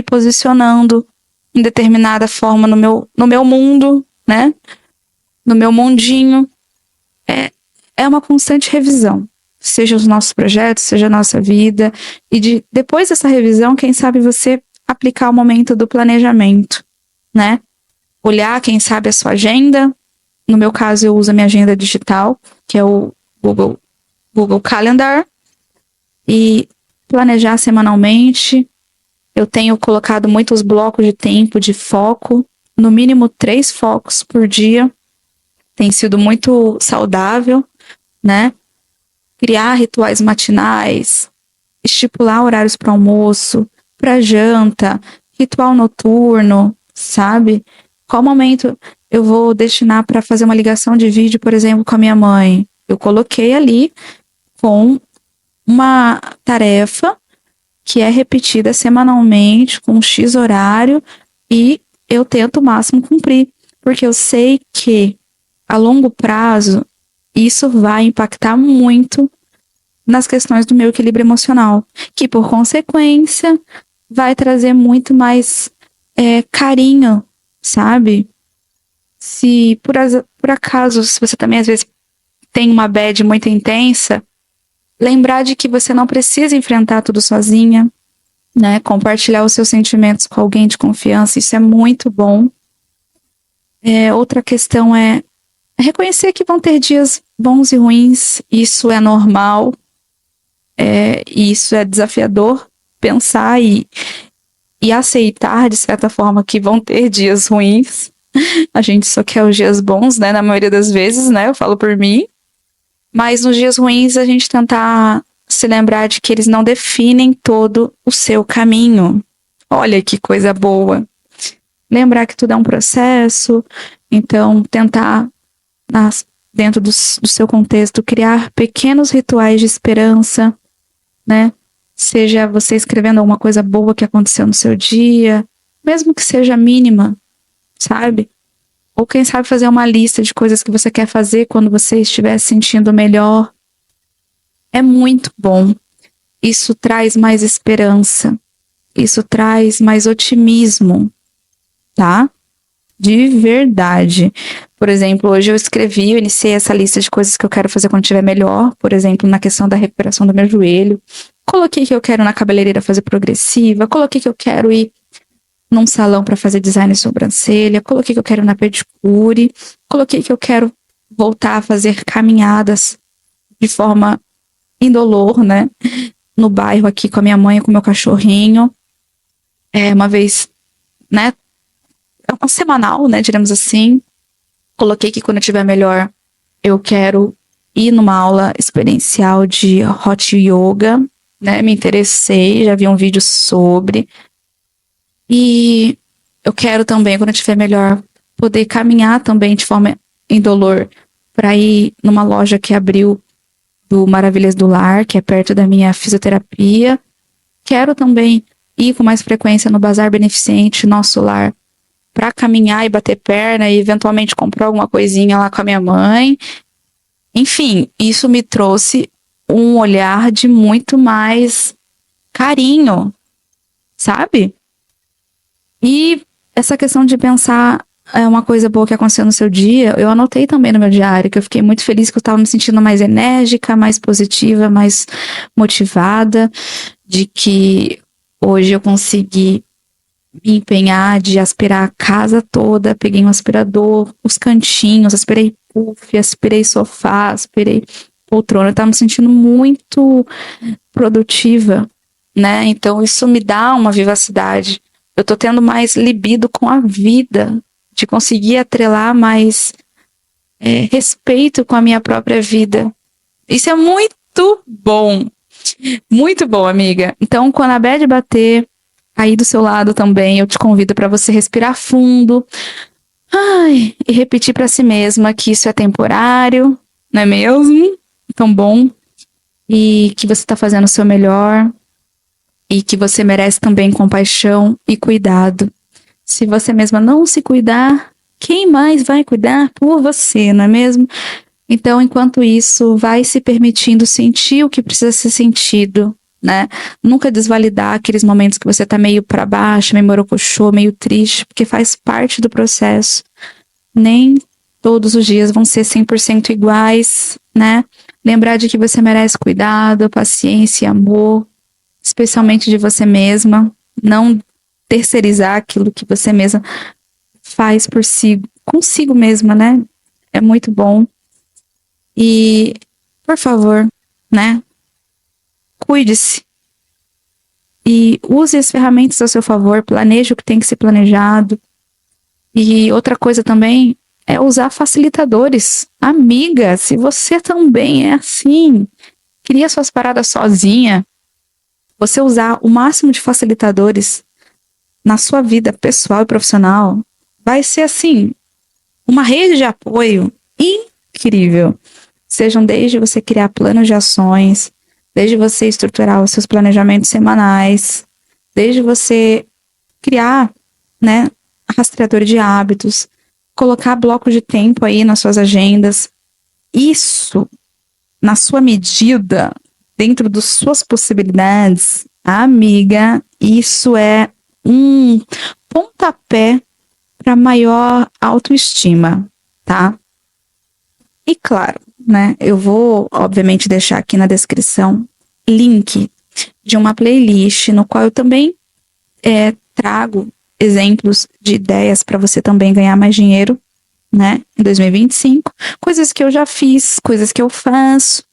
posicionando em determinada forma no meu mundo, né? No meu mundinho. É uma constante revisão, seja os nossos projetos, seja a nossa vida, e depois dessa revisão, quem sabe você aplicar o momento do planejamento, né? Olhar, quem sabe, a sua agenda. No meu caso, eu uso a minha agenda digital, que é o Google Calendar, e planejar semanalmente. Eu tenho colocado muitos blocos de tempo de foco, no mínimo 3 focos por dia. Tem sido muito saudável, né? Criar rituais matinais, estipular horários para almoço, para janta, ritual noturno, sabe? Qual momento eu vou destinar para fazer uma ligação de vídeo, por exemplo, com a minha mãe? Eu coloquei ali com uma tarefa que é repetida semanalmente com um X horário e eu tento o máximo cumprir, porque eu sei que a longo prazo isso vai impactar muito nas questões do meu equilíbrio emocional, que por consequência vai trazer muito mais carinho, sabe? Se por acaso, se você também às vezes tem uma bad muito intensa, lembrar de que você não precisa enfrentar tudo sozinha, né? Compartilhar os seus sentimentos com alguém de confiança, isso é muito bom. Outra questão é reconhecer que vão ter dias bons e ruins, isso é normal, e isso é desafiador, pensar e aceitar, de certa forma, que vão ter dias ruins. A gente só quer os dias bons, né? Na maioria das vezes, né? Eu falo por mim. Mas nos dias ruins, a gente tentar se lembrar de que eles não definem todo o seu caminho. Olha que coisa boa. Lembrar que tudo é um processo. Então, tentar, dentro do seu contexto, criar pequenos rituais de esperança, né? Seja você escrevendo alguma coisa boa que aconteceu no seu dia, mesmo que seja mínima, sabe? Ou quem sabe fazer uma lista de coisas que você quer fazer quando você estiver se sentindo melhor. É muito bom. Isso traz mais esperança. Isso traz mais otimismo, tá? De verdade. Por exemplo, hoje eu iniciei essa lista de coisas que eu quero fazer quando estiver melhor. Por exemplo, na questão da recuperação do meu joelho. Coloquei que eu quero ir na cabeleireira fazer progressiva. Coloquei que eu quero ir num salão para fazer design de sobrancelha. Coloquei que eu quero ir na pedicure. Coloquei que eu quero voltar a fazer caminhadas de forma indolor, né? No bairro aqui com a minha mãe e com o meu cachorrinho. Uma vez, né? Um semanal, né? Diremos assim. Coloquei que quando eu estiver melhor, eu quero ir numa aula experiencial de hot yoga, né? Me interessei, já vi um vídeo sobre. E eu quero também, quando eu estiver melhor, poder caminhar também de forma indolor para ir numa loja que abriu do Maravilhas do Lar, que é perto da minha fisioterapia. Quero também ir com mais frequência no Bazar Beneficente Nosso Lar para caminhar e bater perna e eventualmente comprar alguma coisinha lá com a minha mãe. Enfim, isso me trouxe um olhar de muito mais carinho, sabe? E essa questão de pensar uma coisa boa que aconteceu no seu dia, eu anotei também no meu diário, que eu fiquei muito feliz, que eu estava me sentindo mais enérgica, mais positiva, mais motivada, de que hoje eu consegui me empenhar de aspirar a casa toda, peguei um aspirador, os cantinhos, aspirei puff, aspirei sofá, aspirei poltrona, eu tava me sentindo muito produtiva, né? Então isso me dá uma vivacidade. Eu tô tendo mais libido com a vida, de conseguir atrelar mais respeito com a minha própria vida. Isso é muito bom, amiga. Então, quando a bad bater aí do seu lado também, eu te convido para você respirar fundo, e repetir para si mesma que isso é temporário, não é mesmo? Tão bom. e que você está fazendo o seu melhor e que você merece também compaixão e cuidado. Se você mesma não se cuidar, quem mais vai cuidar por você, não é mesmo? Então, enquanto isso, vai se permitindo sentir o que precisa ser sentido, né? Nunca desvalidar aqueles momentos que você tá meio para baixo, meio morocochô, meio triste, porque faz parte do processo. Nem todos os dias vão ser 100% iguais, né? Lembrar de que você merece cuidado, paciência e amor, especialmente de você mesma. Não terceirizar aquilo que você mesma faz por si, consigo mesma, né? É muito bom. E, por favor, né? Cuide-se. E use as ferramentas a seu favor, planeje o que tem que ser planejado. E outra coisa também é usar facilitadores. Amiga, se você também é assim, cria suas paradas sozinha, você usar o máximo de facilitadores na sua vida pessoal e profissional, vai ser assim, uma rede de apoio incrível. Sejam desde você criar planos de ações, desde você estruturar os seus planejamentos semanais, desde você criar, né, rastreador de hábitos, colocar blocos de tempo aí nas suas agendas. Isso, na sua medida, dentro das suas possibilidades, amiga, isso é um pontapé para maior autoestima, tá? E claro, né, eu vou, obviamente, deixar aqui na descrição link de uma playlist no qual eu também trago exemplos de ideias para você também ganhar mais dinheiro, né, em 2025. Coisas que eu já fiz, coisas que eu faço.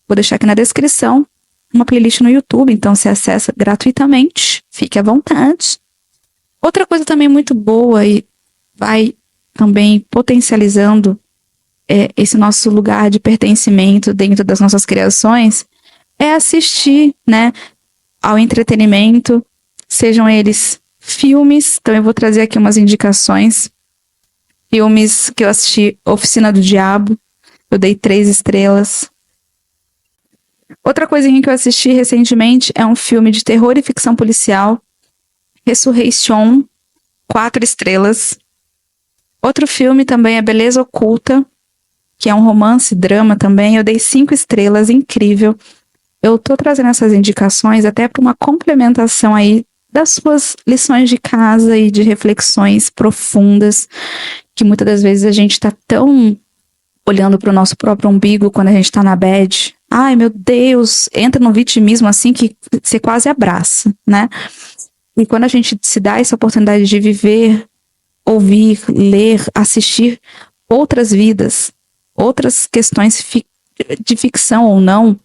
Vou deixar aqui na descrição uma playlist no YouTube, então você acessa gratuitamente, fique à vontade. Outra coisa também muito boa e vai também potencializando esse nosso lugar de pertencimento dentro das nossas criações é assistir, né, ao entretenimento, sejam eles filmes. Então eu vou trazer aqui umas indicações. Filmes que eu assisti: Oficina do Diabo, eu dei 3 estrelas. Outra coisinha que eu assisti recentemente é um filme de terror e ficção policial, Ressurreição, 4 estrelas. Outro filme também é Beleza Oculta, que é um romance, drama também, eu dei 5 estrelas, incrível. Eu tô trazendo essas indicações até para uma complementação aí das suas lições de casa e de reflexões profundas, que muitas das vezes a gente tá tão olhando para o nosso próprio umbigo quando a gente tá na bad. Ai, meu Deus, entra no vitimismo assim que você quase abraça, né? E quando a gente se dá essa oportunidade de viver, ouvir, ler, assistir outras vidas, outras questões de ficção ou não,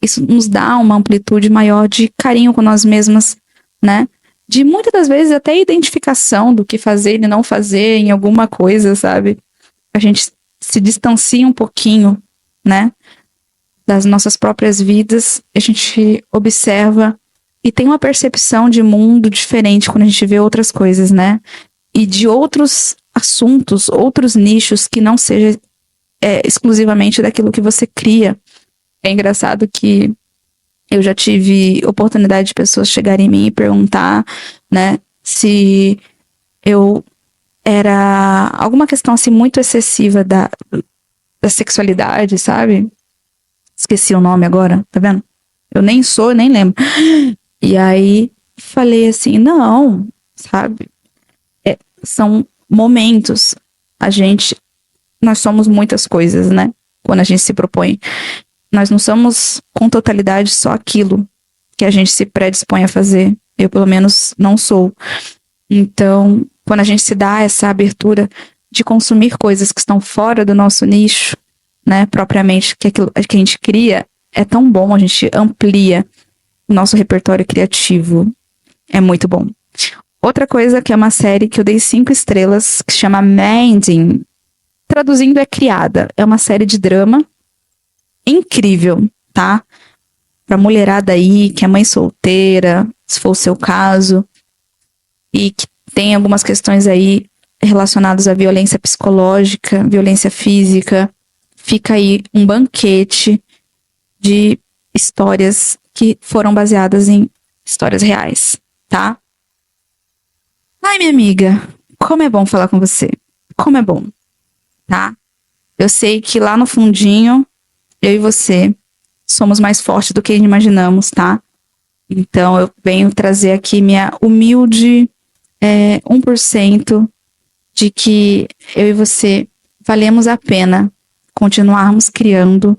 isso nos dá uma amplitude maior de carinho com nós mesmas, né? De muitas das vezes até identificação do que fazer e não fazer em alguma coisa, sabe? A gente se distancia um pouquinho, né, das nossas próprias vidas, a gente observa e tem uma percepção de mundo diferente quando a gente vê outras coisas, né? E de outros assuntos, outros nichos que não seja exclusivamente daquilo que você cria. É engraçado que eu já tive oportunidade de pessoas chegarem em mim e perguntar, né, se eu era alguma questão assim muito excessiva da sexualidade, sabe? Esqueci o nome agora, tá vendo? Eu nem lembro. E aí falei assim, não, sabe? São momentos. Nós somos muitas coisas, né? Quando a gente se propõe. Nós não somos com totalidade só aquilo que a gente se predispõe a fazer. Eu, pelo menos, não sou. Então, quando a gente se dá essa abertura de consumir coisas que estão fora do nosso nicho, né, propriamente, que aquilo que a gente cria, é tão bom, a gente amplia o nosso repertório criativo. É muito bom. Outra coisa que é uma série que eu dei 5 estrelas, que se chama Mending. Traduzindo é Criada. É uma série de drama incrível, tá? Pra mulherada aí, que é mãe solteira, se for o seu caso, e que tem algumas questões aí relacionadas à violência psicológica, violência física. Fica aí um banquete de histórias que foram baseadas em histórias reais, tá? Ai, minha amiga, como é bom falar com você. Como é bom, tá? Eu sei que lá no fundinho, eu e você somos mais fortes do que imaginamos, tá? Então eu venho trazer aqui minha humilde 1% de que eu e você valemos a pena continuarmos criando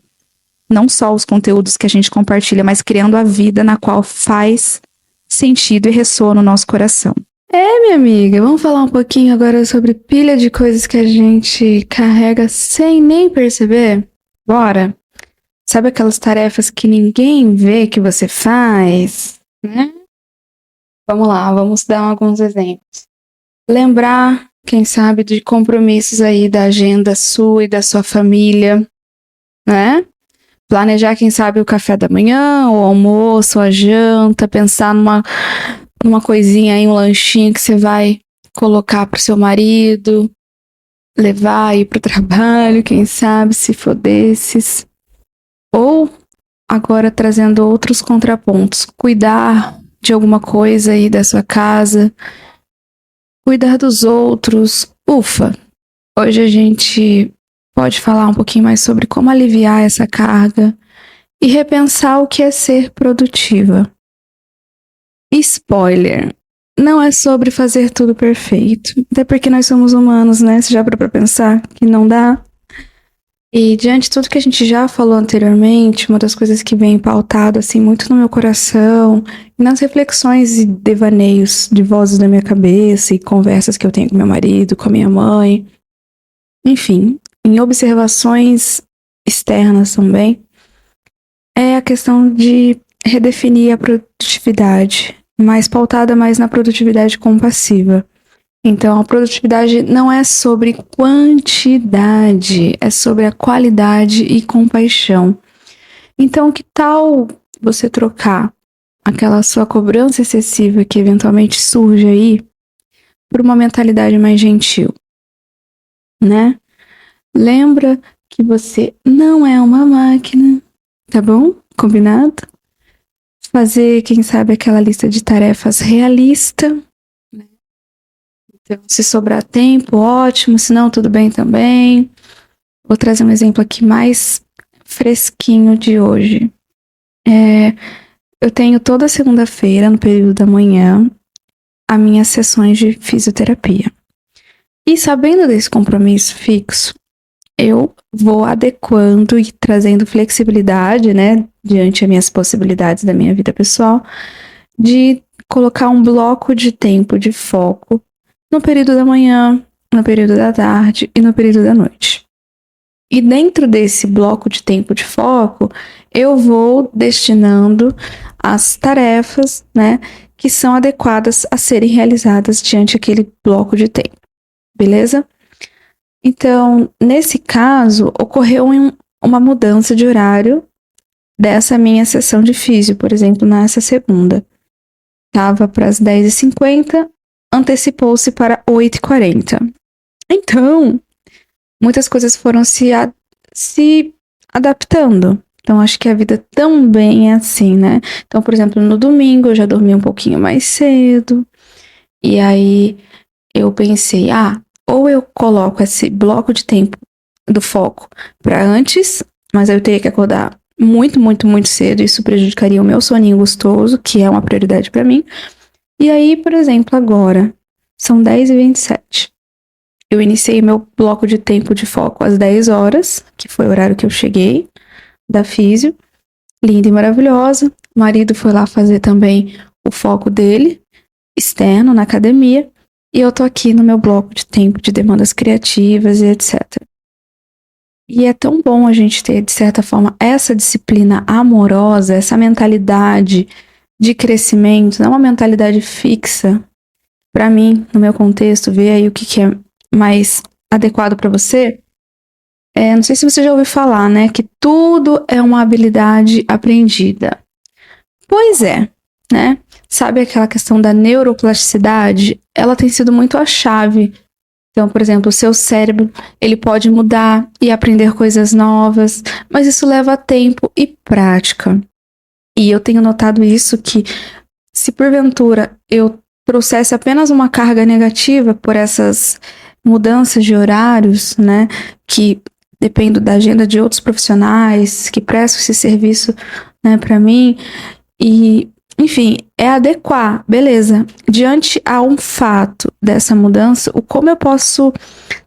não só os conteúdos que a gente compartilha, mas criando a vida na qual faz sentido e ressoa no nosso coração. Minha amiga, vamos falar um pouquinho agora sobre pilha de coisas que a gente carrega sem nem perceber? Bora? Sabe aquelas tarefas que ninguém vê que você faz, né? Vamos lá, vamos dar alguns exemplos. Lembrar, quem sabe, de compromissos aí da agenda sua e da sua família, né? Planejar, quem sabe, o café da manhã, o almoço, a janta, pensar numa coisinha aí, um lanchinho que você vai colocar pro seu marido, levar aí pro trabalho, quem sabe, se for desses. Ou, agora trazendo outros contrapontos, cuidar de alguma coisa aí da sua casa, cuidar dos outros. Ufa! Hoje a gente pode falar um pouquinho mais sobre como aliviar essa carga e repensar o que é ser produtiva. Spoiler, não é sobre fazer tudo perfeito, até porque nós somos humanos, né? Você já parou pra pensar que não dá? E diante de tudo que a gente já falou anteriormente, uma das coisas que vem pautado assim muito no meu coração, e nas reflexões e devaneios de vozes da minha cabeça e conversas que eu tenho com meu marido, com a minha mãe, enfim, em observações externas também, é a questão de redefinir a produtividade, mais pautada mais na produtividade compassiva. Então, a produtividade não é sobre quantidade, é sobre a qualidade e compaixão. Então, que tal você trocar aquela sua cobrança excessiva que eventualmente surge aí por uma mentalidade mais gentil, né? Lembra que você não é uma máquina, tá bom? Combinado? Fazer, quem sabe, aquela lista de tarefas realista. Então, se sobrar tempo, ótimo. Se não, tudo bem também. Vou trazer um exemplo aqui mais fresquinho de hoje. Eu tenho toda segunda-feira, no período da manhã, as minhas sessões de fisioterapia. E sabendo desse compromisso fixo, eu vou adequando e trazendo flexibilidade, né, diante das minhas possibilidades da minha vida pessoal, de colocar um bloco de tempo de foco no período da manhã, no período da tarde e no período da noite. E dentro desse bloco de tempo de foco, eu vou destinando as tarefas, né, que são adequadas a serem realizadas diante daquele bloco de tempo. Beleza? Então, nesse caso, ocorreu uma mudança de horário dessa minha sessão de físio, por exemplo, nessa segunda. Estava para as 10h50, antecipou-se para 8h40. Então, muitas coisas foram se adaptando. Então, acho que a vida também é assim, né? Então, por exemplo, no domingo eu já dormi um pouquinho mais cedo. E aí eu pensei, ou eu coloco esse bloco de tempo do foco para antes, mas aí eu teria que acordar muito, muito, muito cedo. Isso prejudicaria o meu soninho gostoso, que é uma prioridade para mim. E aí, por exemplo, agora são 10h27. Eu iniciei meu bloco de tempo de foco às 10 horas, que foi o horário que eu cheguei da físio. Linda e maravilhosa. O marido foi lá fazer também o foco dele, externo, na academia. E eu tô aqui no meu bloco de tempo de demandas criativas e etc. E é tão bom a gente ter, de certa forma, essa disciplina amorosa, essa mentalidade de crescimento, não uma mentalidade fixa. Para mim, no meu contexto, ver aí o que é mais adequado para você. Não sei se você já ouviu falar, né? Que tudo é uma habilidade aprendida. Pois é, né? Sabe aquela questão da neuroplasticidade? Ela tem sido muito a chave. Então, por exemplo, o seu cérebro, ele pode mudar e aprender coisas novas, mas isso leva tempo e prática. E eu tenho notado isso, que se porventura eu trouxesse apenas uma carga negativa por essas mudanças de horários, né, que dependo da agenda de outros profissionais que prestam esse serviço, né, para mim, e, enfim, é adequar, beleza. Diante a um fato dessa mudança, como eu posso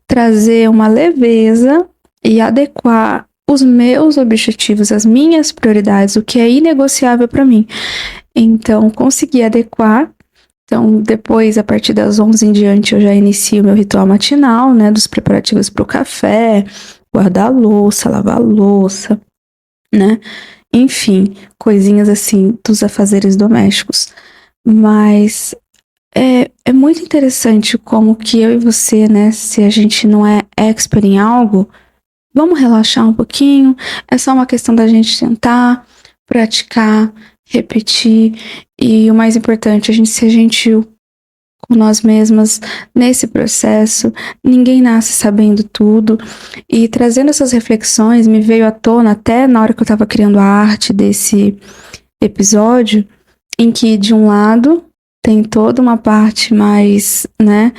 trazer uma leveza e adequar os meus objetivos, as minhas prioridades, o que é inegociável para mim. Então, consegui adequar. Então, depois, a partir das 11 em diante, eu já inicio meu ritual matinal, né, dos preparativos para o café, guardar a louça, lavar a louça, né? Enfim, coisinhas assim dos afazeres domésticos. Mas é muito interessante como que eu e você, né, se a gente não é expert em algo, vamos relaxar um pouquinho. É só uma questão da gente tentar, praticar, repetir. E o mais importante, a gente ser gentil com nós mesmas nesse processo. Ninguém nasce sabendo tudo. E trazendo essas reflexões, me veio à tona até na hora que eu estava criando a arte desse episódio, em que de um lado tem toda uma parte mais, né,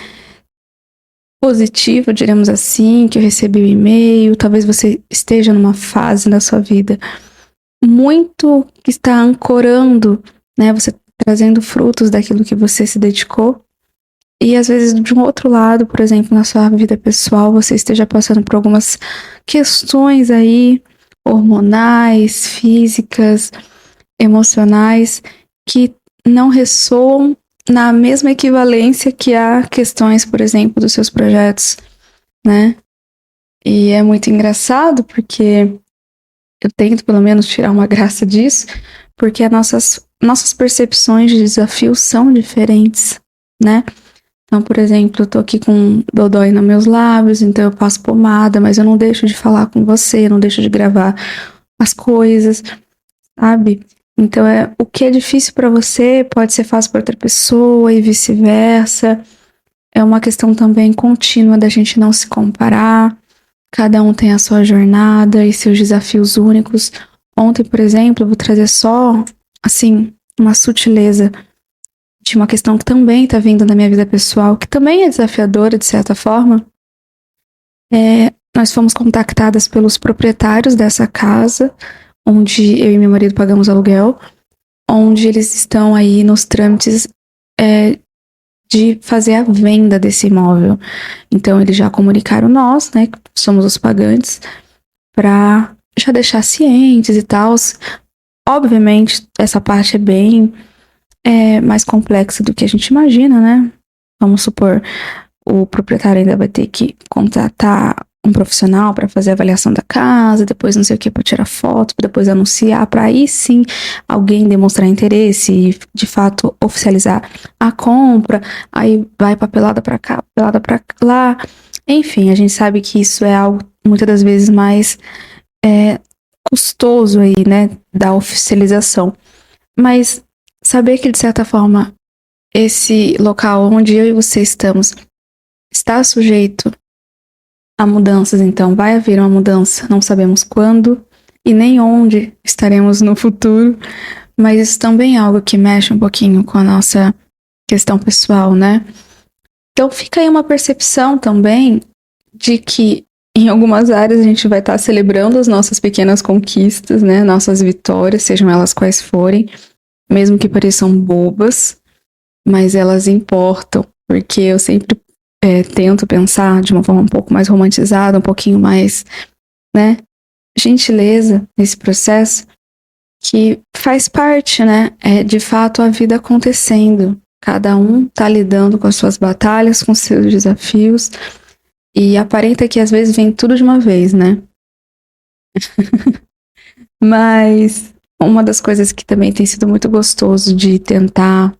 positiva, diremos assim, que eu recebi o e-mail. Talvez você esteja numa fase da sua vida muito que está ancorando, né, você trazendo frutos daquilo que você se dedicou. E às vezes de um outro lado, por exemplo, na sua vida pessoal, você esteja passando por algumas questões aí hormonais, físicas, emocionais, que não ressoam na mesma equivalência que há questões, por exemplo, dos seus projetos, né? E é muito engraçado porque eu tento pelo menos tirar uma graça disso, porque as nossas percepções de desafio são diferentes, né? Então, por exemplo, eu tô aqui com dodói nos meus lábios, então eu passo pomada, mas eu não deixo de falar com você, eu não deixo de gravar as coisas, sabe? Então, o que é difícil para você pode ser fácil para outra pessoa e vice-versa. É uma questão também contínua da gente não se comparar. Cada um tem a sua jornada e seus desafios únicos. Ontem, por exemplo, eu vou trazer só, assim, uma sutileza de uma questão que também está vindo na minha vida pessoal, que também é desafiadora, de certa forma. Nós fomos contactadas pelos proprietários dessa casa, onde eu e meu marido pagamos aluguel, onde eles estão aí nos trâmites de fazer a venda desse imóvel. Então, eles já comunicaram nós, né, que somos os pagantes, para já deixar cientes e tal. Obviamente, essa parte é bem mais complexa do que a gente imagina, né? Vamos supor, o proprietário ainda vai ter que contratar um profissional para fazer a avaliação da casa, depois não sei o que para tirar foto, depois anunciar, para aí sim alguém demonstrar interesse e de fato oficializar a compra. Aí vai papelada para cá, papelada para lá. Enfim, a gente sabe que isso é algo muitas das vezes mais custoso aí, né, da oficialização. Mas saber que de certa forma esse local onde eu e você estamos está sujeito a mudanças, então vai haver uma mudança, não sabemos quando e nem onde estaremos no futuro, mas isso também é algo que mexe um pouquinho com a nossa questão pessoal, né? Então fica aí uma percepção também de que em algumas áreas a gente vai estar celebrando as nossas pequenas conquistas, né? Nossas vitórias, sejam elas quais forem, mesmo que pareçam bobas, mas elas importam, porque eu sempre tento pensar de uma forma um pouco mais romantizada, um pouquinho mais, né, gentileza nesse processo, que faz parte, né, de fato a vida acontecendo. Cada um tá lidando com as suas batalhas, com seus desafios, e aparenta que às vezes vem tudo de uma vez, né? Mas uma das coisas que também tem sido muito gostoso de tentar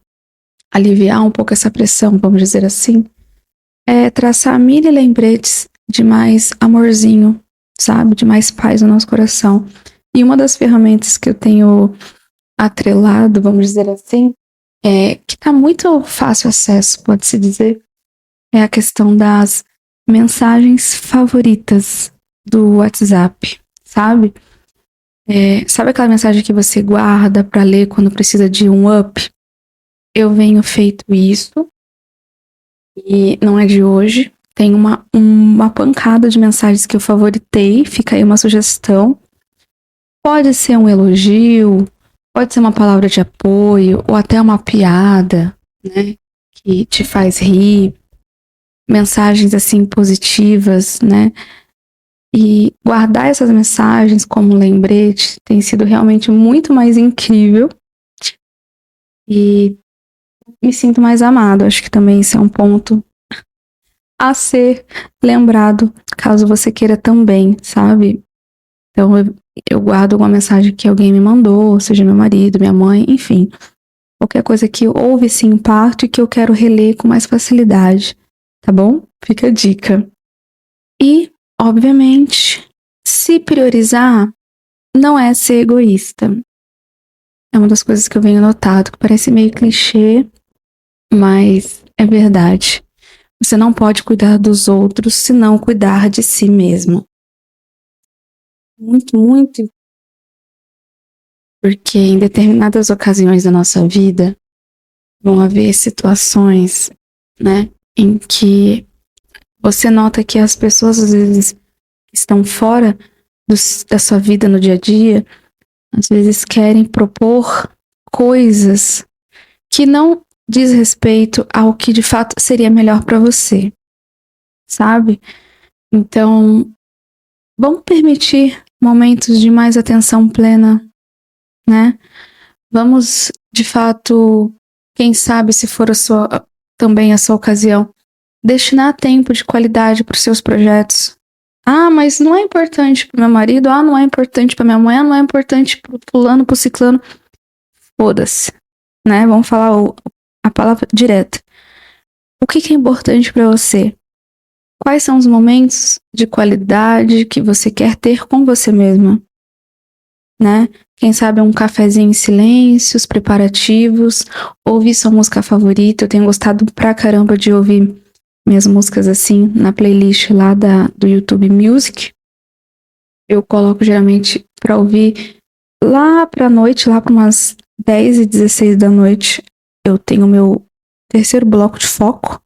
aliviar um pouco essa pressão, vamos dizer assim, é traçar mini lembretes de mais amorzinho, sabe? De mais paz no nosso coração. E uma das ferramentas que eu tenho atrelado, vamos dizer assim, que tá muito fácil acesso, pode-se dizer, é a questão das mensagens favoritas do WhatsApp, sabe? Sabe aquela mensagem que você guarda pra ler quando precisa de um up? Eu venho feito isso e não é de hoje. Tem uma pancada de mensagens que eu favoritei, fica aí uma sugestão. Pode ser um elogio, pode ser uma palavra de apoio, ou até uma piada, né? Que te faz rir. Mensagens assim positivas, né? E guardar essas mensagens como lembrete tem sido realmente muito mais incrível. E me sinto mais amado. Acho que também isso é um ponto a ser lembrado, caso você queira também, sabe? Então eu guardo alguma mensagem que alguém me mandou, seja meu marido, minha mãe, enfim. Qualquer coisa que houve esse impacto e que eu quero reler com mais facilidade, tá bom? Fica a dica. E, obviamente, se priorizar não é ser egoísta. É uma das coisas que eu venho notado, que parece meio clichê, mas é verdade. Você não pode cuidar dos outros se não cuidar de si mesmo. Muito, muito. Porque em determinadas ocasiões da nossa vida vão haver situações, né, em que você nota que as pessoas às vezes estão fora da sua vida no dia a dia, às vezes querem propor coisas que não diz respeito ao que de fato seria melhor para você, sabe? Então, vamos permitir momentos de mais atenção plena, né? Vamos, de fato, quem sabe se for também a sua ocasião, destinar tempo de qualidade para os seus projetos. Ah, mas não é importante para meu marido, não é importante para minha mãe, não é importante para fulano, para ciclano. Foda-se, né? Vamos falar a palavra direta. O que é importante para você? Quais são os momentos de qualidade que você quer ter com você mesma? Né? Quem sabe um cafezinho em silêncio, os preparativos, ouvir sua música favorita. Eu tenho gostado pra caramba de ouvir minhas músicas assim na playlist lá do YouTube Music. Eu coloco geralmente pra ouvir lá pra noite, lá pra umas 10h16 da noite. Eu tenho o meu terceiro bloco de foco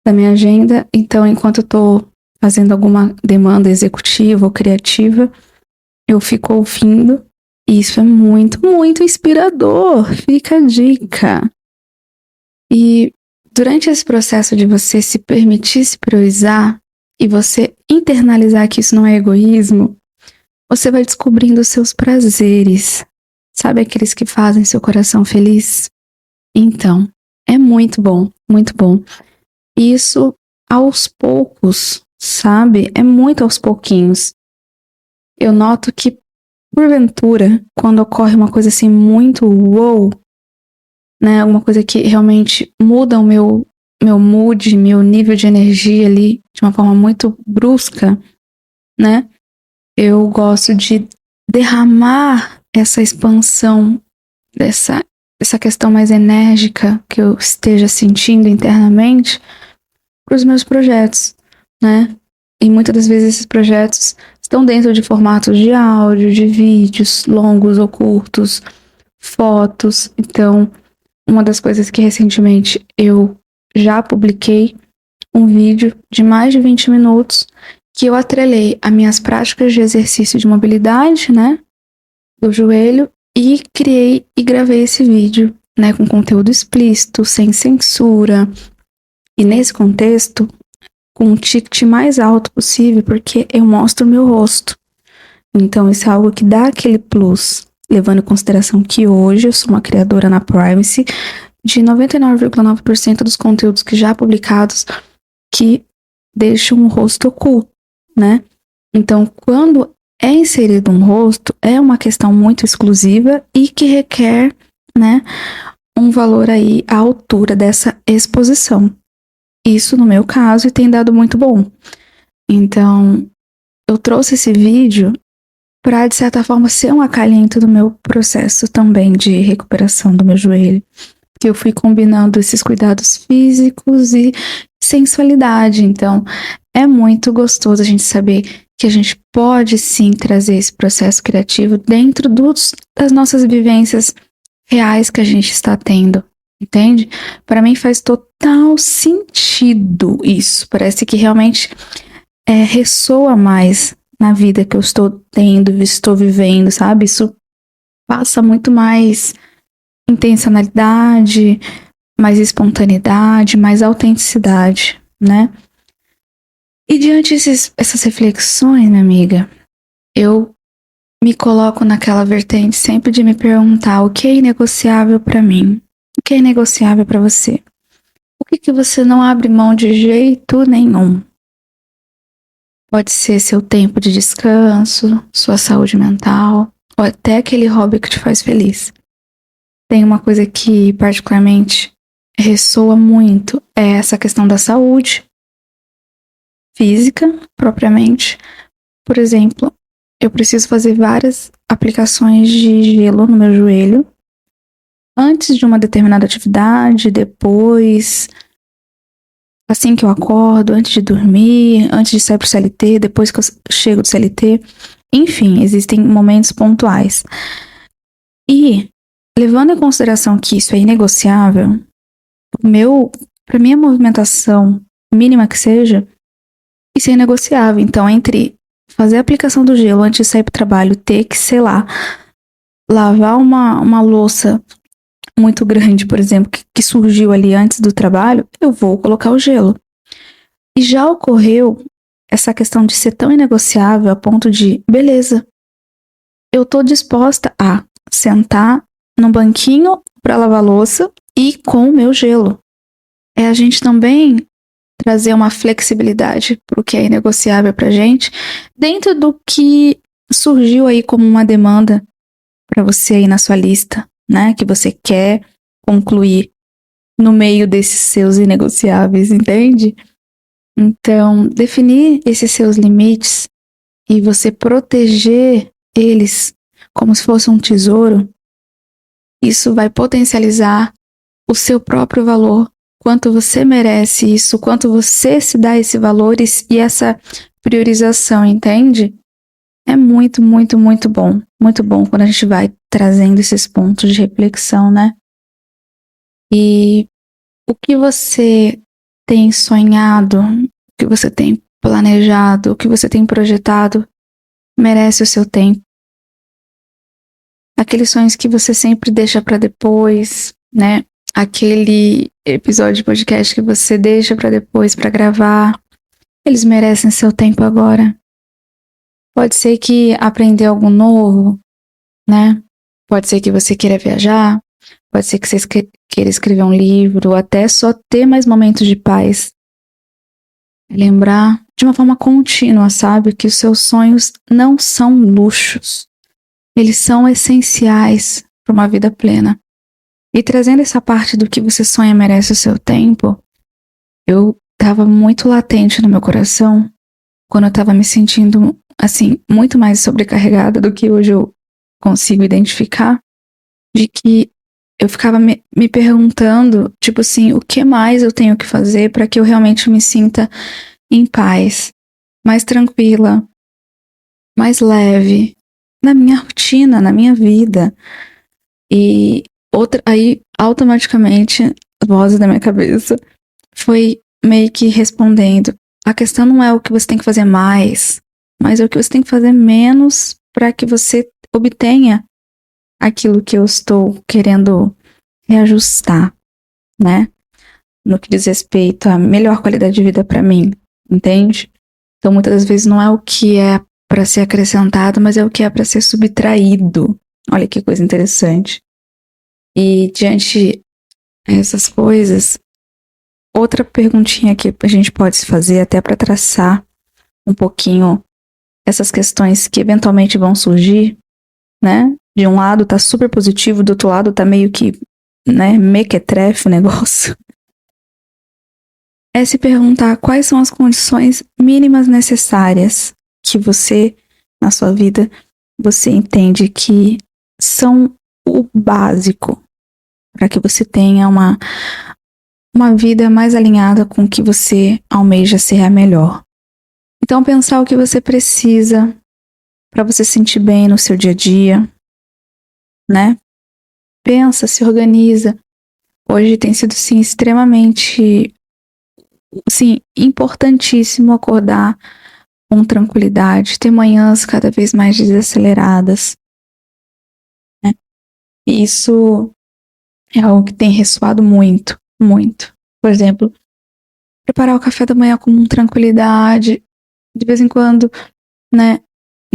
da minha agenda. Então, enquanto eu tô fazendo alguma demanda executiva ou criativa, eu fico ouvindo. E isso é muito, muito inspirador. Fica a dica. E durante esse processo de você se permitir se priorizar e você internalizar que isso não é egoísmo, você vai descobrindo os seus prazeres. Sabe aqueles que fazem seu coração feliz? Então, é muito bom, muito bom. Isso aos poucos, sabe? É muito aos pouquinhos. Eu noto que, porventura, quando ocorre uma coisa assim muito wow, né? Alguma coisa que realmente muda o meu mood, meu nível de energia ali de uma forma muito brusca, né? Eu gosto de derramar essa expansão dessa questão mais enérgica que eu esteja sentindo internamente para os meus projetos, né? E muitas das vezes esses projetos estão dentro de formatos de áudio, de vídeos longos ou curtos, fotos. Então, uma das coisas que recentemente eu já publiquei um vídeo de mais de 20 minutos que eu atrelei a minhas práticas de exercício de mobilidade, né, do joelho, e criei e gravei esse vídeo, né, com conteúdo explícito, sem censura, e nesse contexto, com o ticket mais alto possível, porque eu mostro o meu rosto. Então, isso é algo que dá aquele plus, levando em consideração que hoje eu sou uma criadora na Privacy de 99,9% dos conteúdos que já publicados que deixam um rosto oculto, né? Então, quando é inserido um rosto, é uma questão muito exclusiva e que requer, né, um valor aí à altura dessa exposição. Isso no meu caso e tem dado muito bom. Então, eu trouxe esse vídeo para, de certa forma, ser um acalento do meu processo também de recuperação do meu joelho. Que eu fui combinando esses cuidados físicos e sensualidade. Então, é muito gostoso a gente saber que a gente pode sim trazer esse processo criativo dentro das nossas vivências reais que a gente está tendo, entende? Para mim faz total sentido isso. Parece que realmente ressoa mais na vida que eu estou tendo, estou vivendo, sabe? Isso passa muito mais intencionalidade, mais espontaneidade, mais autenticidade, né? E diante dessas reflexões, minha amiga, eu me coloco naquela vertente sempre de me perguntar o que é inegociável para mim, o que é inegociável para você, o que você não abre mão de jeito nenhum. Pode ser seu tempo de descanso, sua saúde mental, ou até aquele hobby que te faz feliz. Tem uma coisa que particularmente ressoa muito, é essa questão da saúde física, propriamente. Por exemplo, eu preciso fazer várias aplicações de gelo no meu joelho antes de uma determinada atividade, depois, assim que eu acordo, antes de dormir, antes de sair pro CLT, depois que eu chego do CLT. Enfim, existem momentos pontuais. E, levando em consideração que isso é inegociável, para minha movimentação mínima que seja, isso é inegociável. Então, entre fazer a aplicação do gelo antes de sair pro trabalho, ter que, sei lá, lavar uma louça muito grande, por exemplo, que surgiu ali antes do trabalho, eu vou colocar o gelo. E já ocorreu essa questão de ser tão inegociável a ponto de, beleza, eu tô disposta a sentar num banquinho para lavar louça e com o meu gelo. É a gente também trazer uma flexibilidade pro que é inegociável pra gente, dentro do que surgiu aí como uma demanda para você aí na sua lista, né? Que você quer concluir no meio desses seus inegociáveis, entende? Então, definir esses seus limites e você proteger eles como se fosse um tesouro, isso vai potencializar o seu próprio valor, quanto você merece isso, quanto você se dá esse valor e essa priorização, entende? É muito, muito, muito bom. Muito bom quando a gente vai trazendo esses pontos de reflexão, né? E o que você tem sonhado, o que você tem planejado, o que você tem projetado, merece o seu tempo. Aqueles sonhos que você sempre deixa para depois, né? Aquele episódio de podcast que você deixa para depois para gravar, eles merecem seu tempo agora. Pode ser que aprender algo novo, né? Pode ser que você queira viajar, pode ser que você queira escrever um livro, ou até só ter mais momentos de paz. Lembrar de uma forma contínua, sabe? Que os seus sonhos não são luxos. Eles são essenciais para uma vida plena. E trazendo essa parte do que você sonha merece o seu tempo, eu estava muito latente no meu coração quando eu estava me sentindo, assim, muito mais sobrecarregada do que hoje eu consigo identificar, de que eu ficava me perguntando, tipo assim, o que mais eu tenho que fazer para que eu realmente me sinta em paz, mais tranquila, mais leve, na minha rotina, na minha vida. E aí, automaticamente, a voz da minha cabeça foi meio que respondendo: a questão não é o que você tem que fazer mais, mas é o que você tem que fazer menos para que você obtenha aquilo que eu estou querendo reajustar, né? No que diz respeito à melhor qualidade de vida para mim, entende? Então, muitas das vezes não é o que é para ser acrescentado, mas é o que é para ser subtraído. Olha que coisa interessante. E diante dessas coisas, outra perguntinha que a gente pode se fazer até para traçar um pouquinho essas questões que eventualmente vão surgir, né? De um lado tá super positivo, do outro lado tá meio que, né, mequetrefe o negócio. É se perguntar quais são as condições mínimas necessárias que você, na sua vida, você entende que são o básico para que você tenha uma vida mais alinhada com o que você almeja ser a melhor. Então, pensar o que você precisa para você se sentir bem no seu dia a dia, né? Pensa, se organiza. Hoje tem sido, sim, extremamente, sim, importantíssimo acordar com tranquilidade, ter manhãs cada vez mais desaceleradas, né? E isso é algo que tem ressoado muito, muito. Por exemplo, preparar o café da manhã com tranquilidade. De vez em quando, né,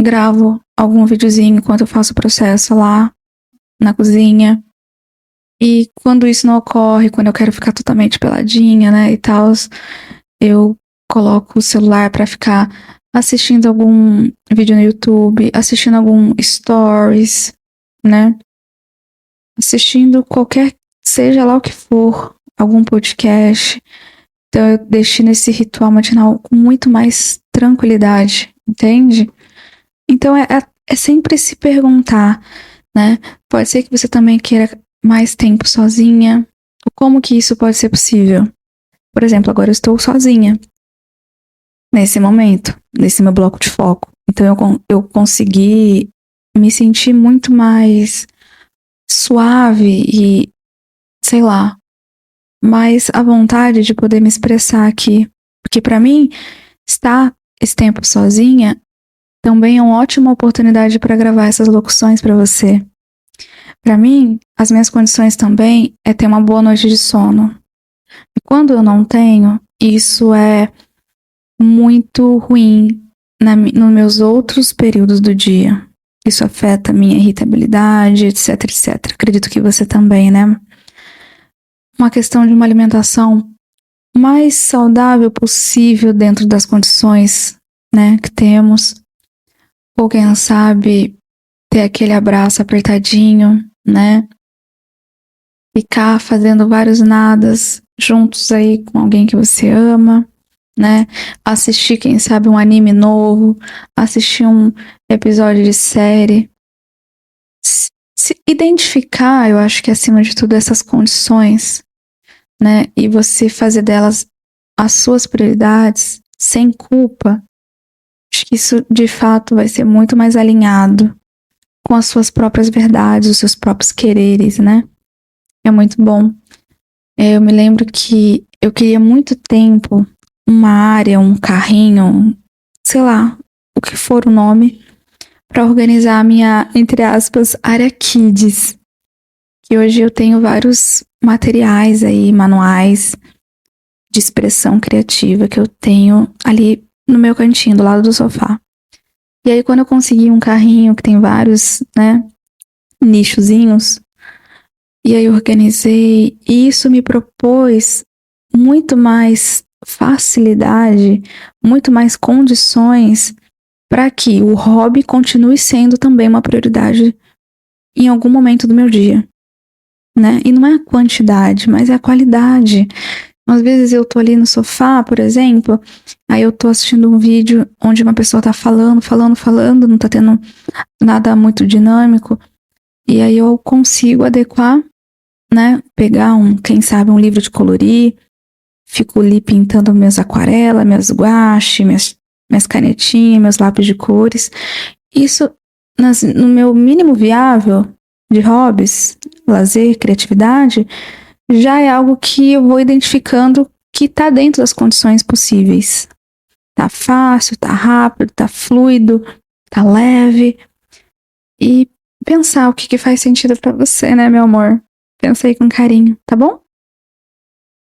gravo algum videozinho enquanto eu faço o processo lá na cozinha. E quando isso não ocorre, quando eu quero ficar totalmente peladinha, né, e tal, eu coloco o celular pra ficar assistindo algum vídeo no YouTube, assistindo algum stories, né, assistindo qualquer, seja lá o que for, algum podcast. Então eu destino esse ritual matinal com muito mais tranquilidade, entende? Então é sempre se perguntar, né? Pode ser que você também queira mais tempo sozinha. Como que isso pode ser possível? Por exemplo, agora eu estou sozinha nesse momento, nesse meu bloco de foco. Então eu consegui me sentir muito mais suave e, sei lá, mais à vontade de poder me expressar aqui. Porque para mim, estar esse tempo sozinha também é uma ótima oportunidade para gravar essas locuções para você. Para mim, as minhas condições também é ter uma boa noite de sono. E quando eu não tenho, isso é muito ruim nos meus outros períodos do dia. Isso afeta a minha irritabilidade, etc, etc. Acredito que você também, né? Uma questão de uma alimentação mais saudável possível dentro das condições, né, que temos. Ou quem sabe ter aquele abraço apertadinho, né? Ficar fazendo vários nadas juntos aí com alguém que você ama, né? Assistir, quem sabe, um anime novo, assistir um episódio de série. Se identificar, eu acho que acima de tudo, essas condições, né? E você fazer delas as suas prioridades sem culpa. Acho que isso, de fato, vai ser muito mais alinhado com as suas próprias verdades, os seus próprios quereres, né? É muito bom. Eu me lembro que eu queria muito tempo uma área, um carrinho, sei lá, o que for o nome, para organizar a minha, entre aspas, área kids. Que hoje eu tenho vários materiais aí, manuais de expressão criativa que eu tenho ali no meu cantinho, do lado do sofá. E aí, quando eu consegui um carrinho que tem vários, né, nichozinhos, e aí eu organizei, e isso me propôs muito mais facilidade, muito mais condições para que o hobby continue sendo também uma prioridade em algum momento do meu dia, né? E não é a quantidade, mas é a qualidade. Às vezes eu tô ali no sofá, por exemplo, aí eu tô assistindo um vídeo onde uma pessoa tá falando, não tá tendo nada muito dinâmico, e aí eu consigo adequar, né? Pegar quem sabe, um livro de colorir, fico ali pintando minhas aquarelas, minhas guache, minhas canetinhas, meus lápis de cores. Isso, no meu mínimo viável de hobbies, lazer, criatividade, já é algo que eu vou identificando que tá dentro das condições possíveis. Tá fácil, tá rápido, tá fluido, tá leve. E pensar o que faz sentido pra você, né, meu amor? Pensa aí com carinho, tá bom?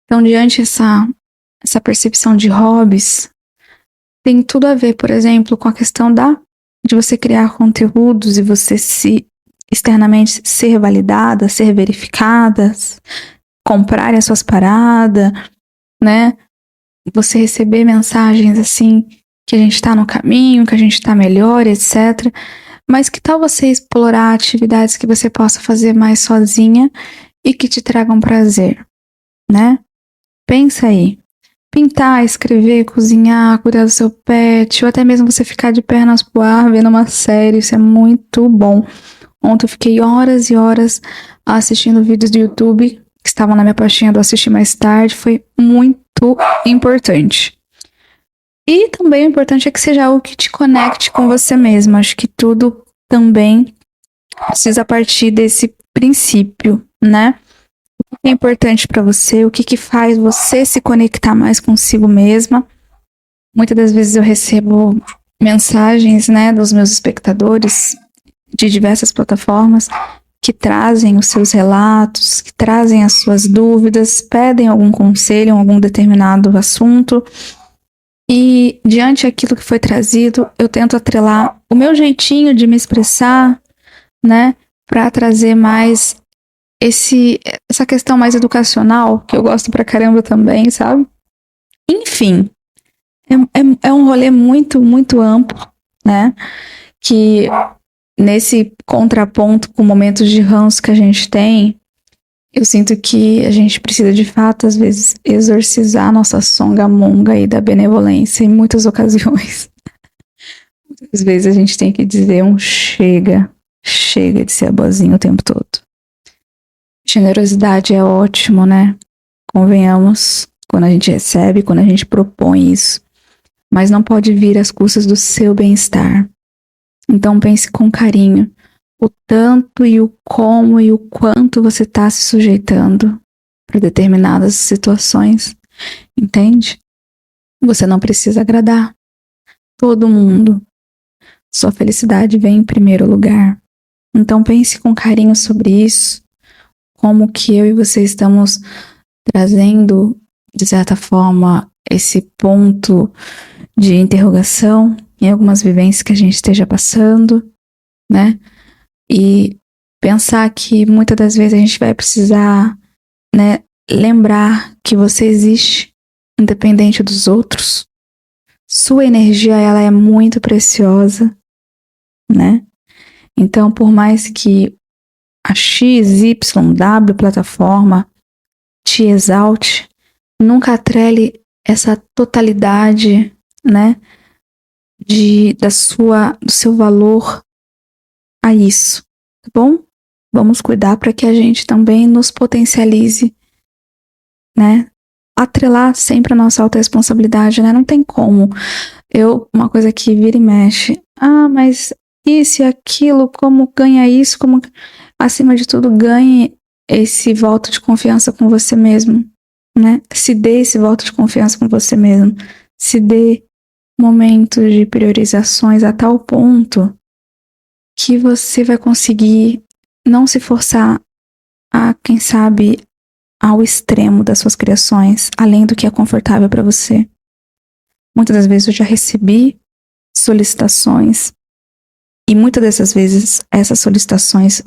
Então, diante essa percepção de hobbies, tem tudo a ver, por exemplo, com a questão de você criar conteúdos e você externamente ser validada, ser verificada, comprarem as suas paradas, né? Você receber mensagens assim, que a gente tá no caminho, que a gente tá melhor, etc. Mas que tal você explorar atividades que você possa fazer mais sozinha e que te tragam prazer, né? Pensa aí. Pintar, escrever, cozinhar, cuidar do seu pet, ou até mesmo você ficar de pernas pro ar vendo uma série, isso é muito bom. Ontem eu fiquei horas e horas assistindo vídeos do YouTube que estavam na minha pastinha do assistir mais tarde, foi muito importante. E E também o importante é que seja algo que te conecte com você mesmo. Acho que tudo também precisa partir desse princípio, né? O que é importante para você, o que faz você se conectar mais consigo mesma. Muitas das vezes eu recebo mensagens, né, dos meus espectadores de diversas plataformas que trazem os seus relatos, que trazem as suas dúvidas, pedem algum conselho em algum determinado assunto. E diante daquilo que foi trazido, eu tento atrelar o meu jeitinho de me expressar, né, para trazer mais essa questão mais educacional, que eu gosto pra caramba também, sabe? Enfim, é um rolê muito, muito amplo, né? Que nesse contraponto com momentos de ranço que a gente tem, eu sinto que a gente precisa de fato, às vezes, exorcizar a nossa songamonga aí da benevolência em muitas ocasiões. Às vezes a gente tem que dizer um chega de ser boazinho o tempo todo. Generosidade é ótimo, né? Convenhamos, quando a gente recebe, quando a gente propõe isso. Mas não pode vir às custas do seu bem-estar. Então pense com carinho o tanto e o como e o quanto você está se sujeitando para determinadas situações. Entende? Você não precisa agradar todo mundo. Sua felicidade vem em primeiro lugar. Então pense com carinho sobre isso. Como que eu e você estamos trazendo, de certa forma, esse ponto de interrogação em algumas vivências que a gente esteja passando, né? E pensar que muitas das vezes a gente vai precisar, né, lembrar que você existe independente dos outros. Sua energia, ela é muito preciosa, né? Então, por mais que a XYW plataforma te exalte, nunca atrele essa totalidade, né, do seu valor a isso, tá bom? Vamos cuidar para que a gente também nos potencialize, né? Atrelar sempre a nossa autorresponsabilidade, né? Não tem como. Uma coisa que vira e mexe. Ah, mas isso e aquilo, como ganha isso, como acima de tudo ganhe esse voto de confiança com você mesmo, né? Se dê esse voto de confiança com você mesmo. Se dê momentos de priorizações a tal ponto que você vai conseguir não se forçar a, quem sabe, ao extremo das suas criações, além do que é confortável para você. Muitas das vezes eu já recebi solicitações e muitas dessas vezes essas solicitações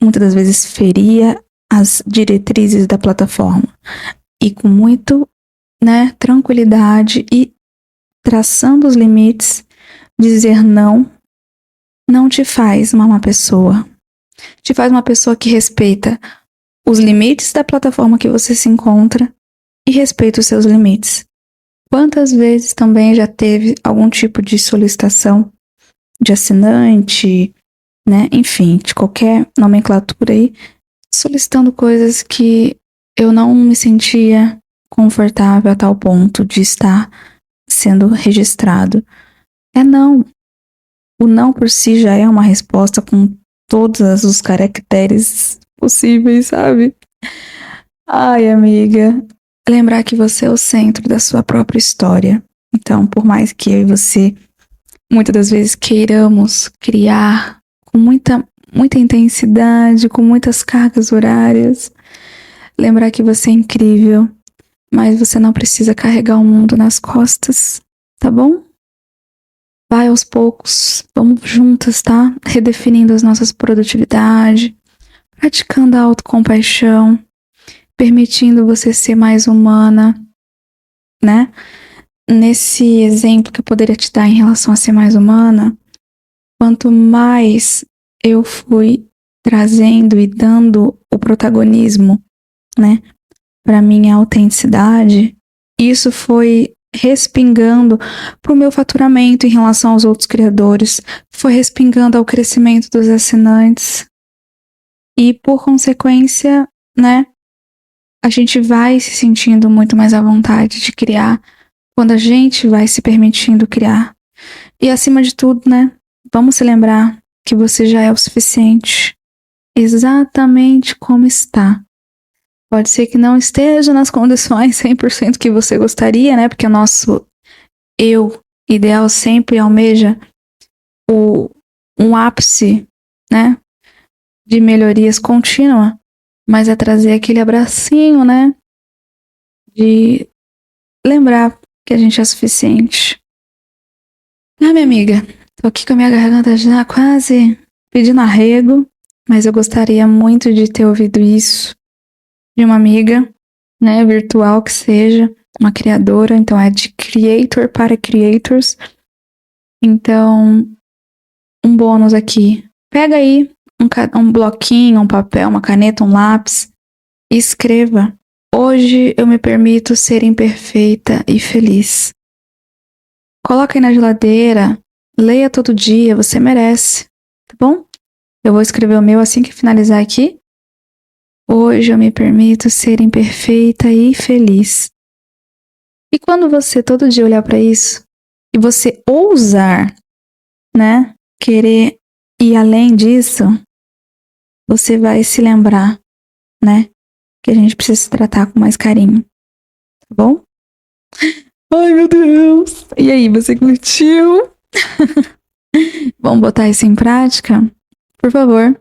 muitas das vezes feria as diretrizes da plataforma e com muito, né, tranquilidade e traçando os limites, dizer não te faz uma má pessoa. Te faz uma pessoa que respeita os limites da plataforma que você se encontra e respeita os seus limites. Quantas vezes também já teve algum tipo de solicitação de assinante, né? Enfim, de qualquer nomenclatura aí, solicitando coisas que eu não me sentia confortável a tal ponto de estar sendo registrado. É não. O não por si já é uma resposta com todos os caracteres possíveis, sabe? Ai, amiga. Lembrar que você é o centro da sua própria história. Então, por mais que eu e você muitas das vezes queiramos criar com muita intensidade, com muitas cargas horárias, lembrar que você é incrível, mas você não precisa carregar o mundo nas costas, tá bom? Vai aos poucos, vamos juntas, tá? Redefinindo as nossas produtividades, praticando a autocompaixão, permitindo você ser mais humana, né? Nesse exemplo que eu poderia te dar em relação a ser mais humana, quanto mais eu fui trazendo e dando o protagonismo, né, para minha autenticidade, isso foi respingando para o meu faturamento em relação aos outros criadores, foi respingando ao crescimento dos assinantes e, por consequência, né, a gente vai se sentindo muito mais à vontade de criar quando a gente vai se permitindo criar. E acima de tudo, né? Vamos se lembrar que você já é o suficiente. Exatamente como está. Pode ser que não esteja nas condições 100% que você gostaria, né? Porque o nosso eu ideal sempre almeja um ápice, né? De melhorias contínua. Mas é trazer aquele abracinho, né? De lembrar que a gente é suficiente. Ah, minha amiga, tô aqui com a minha garganta já quase pedindo arrego, mas eu gostaria muito de ter ouvido isso de uma amiga, né, virtual que seja, uma criadora, então é de creator para creators. Então, um bônus aqui. Pega aí um bloquinho, um papel, uma caneta, um lápis e escreva: hoje eu me permito ser imperfeita e feliz. Coloca aí na geladeira, leia todo dia, você merece, tá bom? Eu vou escrever o meu assim que finalizar aqui. Hoje eu me permito ser imperfeita e feliz. E quando você todo dia olhar para isso e você ousar, né, querer ir além disso, você vai se lembrar, né, que a gente precisa se tratar com mais carinho, tá bom? Ai, meu Deus! E aí, você curtiu? Vamos botar isso em prática? Por favor,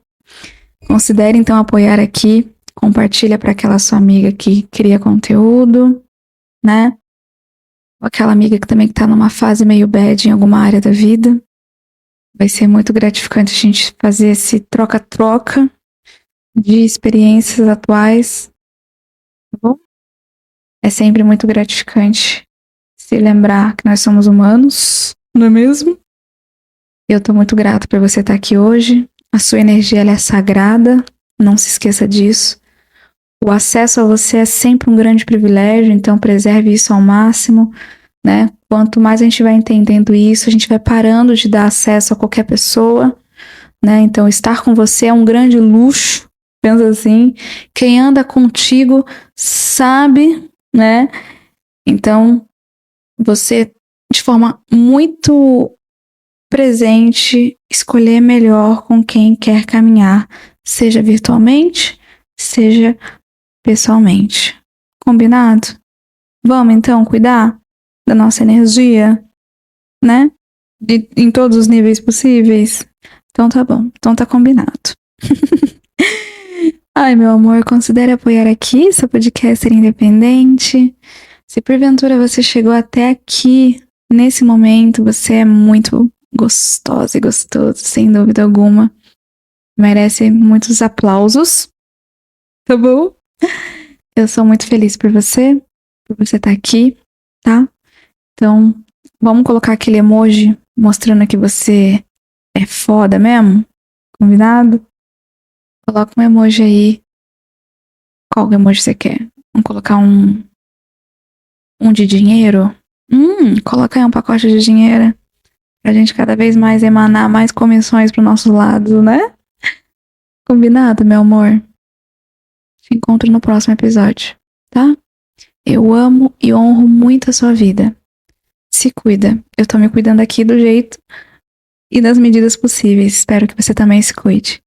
considere então apoiar aqui. Compartilha para aquela sua amiga que cria conteúdo, né? Ou aquela amiga que também está numa fase meio bad em alguma área da vida. Vai ser muito gratificante a gente fazer esse troca-troca de experiências atuais, tá bom? É sempre muito gratificante se lembrar que nós somos humanos, não é mesmo? Eu tô muito grata por você estar aqui hoje. A sua energia ela é sagrada, não se esqueça disso. O acesso a você é sempre um grande privilégio, então preserve isso ao máximo, né? Quanto mais a gente vai entendendo isso, a gente vai parando de dar acesso a qualquer pessoa, né? Então estar com você é um grande luxo, pensa assim. Quem anda contigo sabe, né? Então você, de forma muito presente, escolher melhor com quem quer caminhar, seja virtualmente, seja pessoalmente. Combinado? Vamos então cuidar da nossa energia, né? Em todos os níveis possíveis? Então tá bom, então tá combinado. Ai, meu amor, considere apoiar aqui seu podcaster independente. Se porventura você chegou até aqui, nesse momento, você é muito gostosa e gostoso, sem dúvida alguma. Merece muitos aplausos, tá bom? Eu sou muito feliz por você estar aqui, tá? Então, vamos colocar aquele emoji mostrando que você é foda mesmo? Combinado? Coloca um emoji aí. Qual emoji você quer? Vamos colocar um de dinheiro? Coloca aí um pacote de dinheiro pra gente cada vez mais emanar mais comissões pro nosso lado, né? Combinado, meu amor? Te encontro no próximo episódio, tá? Eu amo e honro muito a sua vida. Se cuida. Eu tô me cuidando aqui do jeito e das medidas possíveis. Espero que você também se cuide.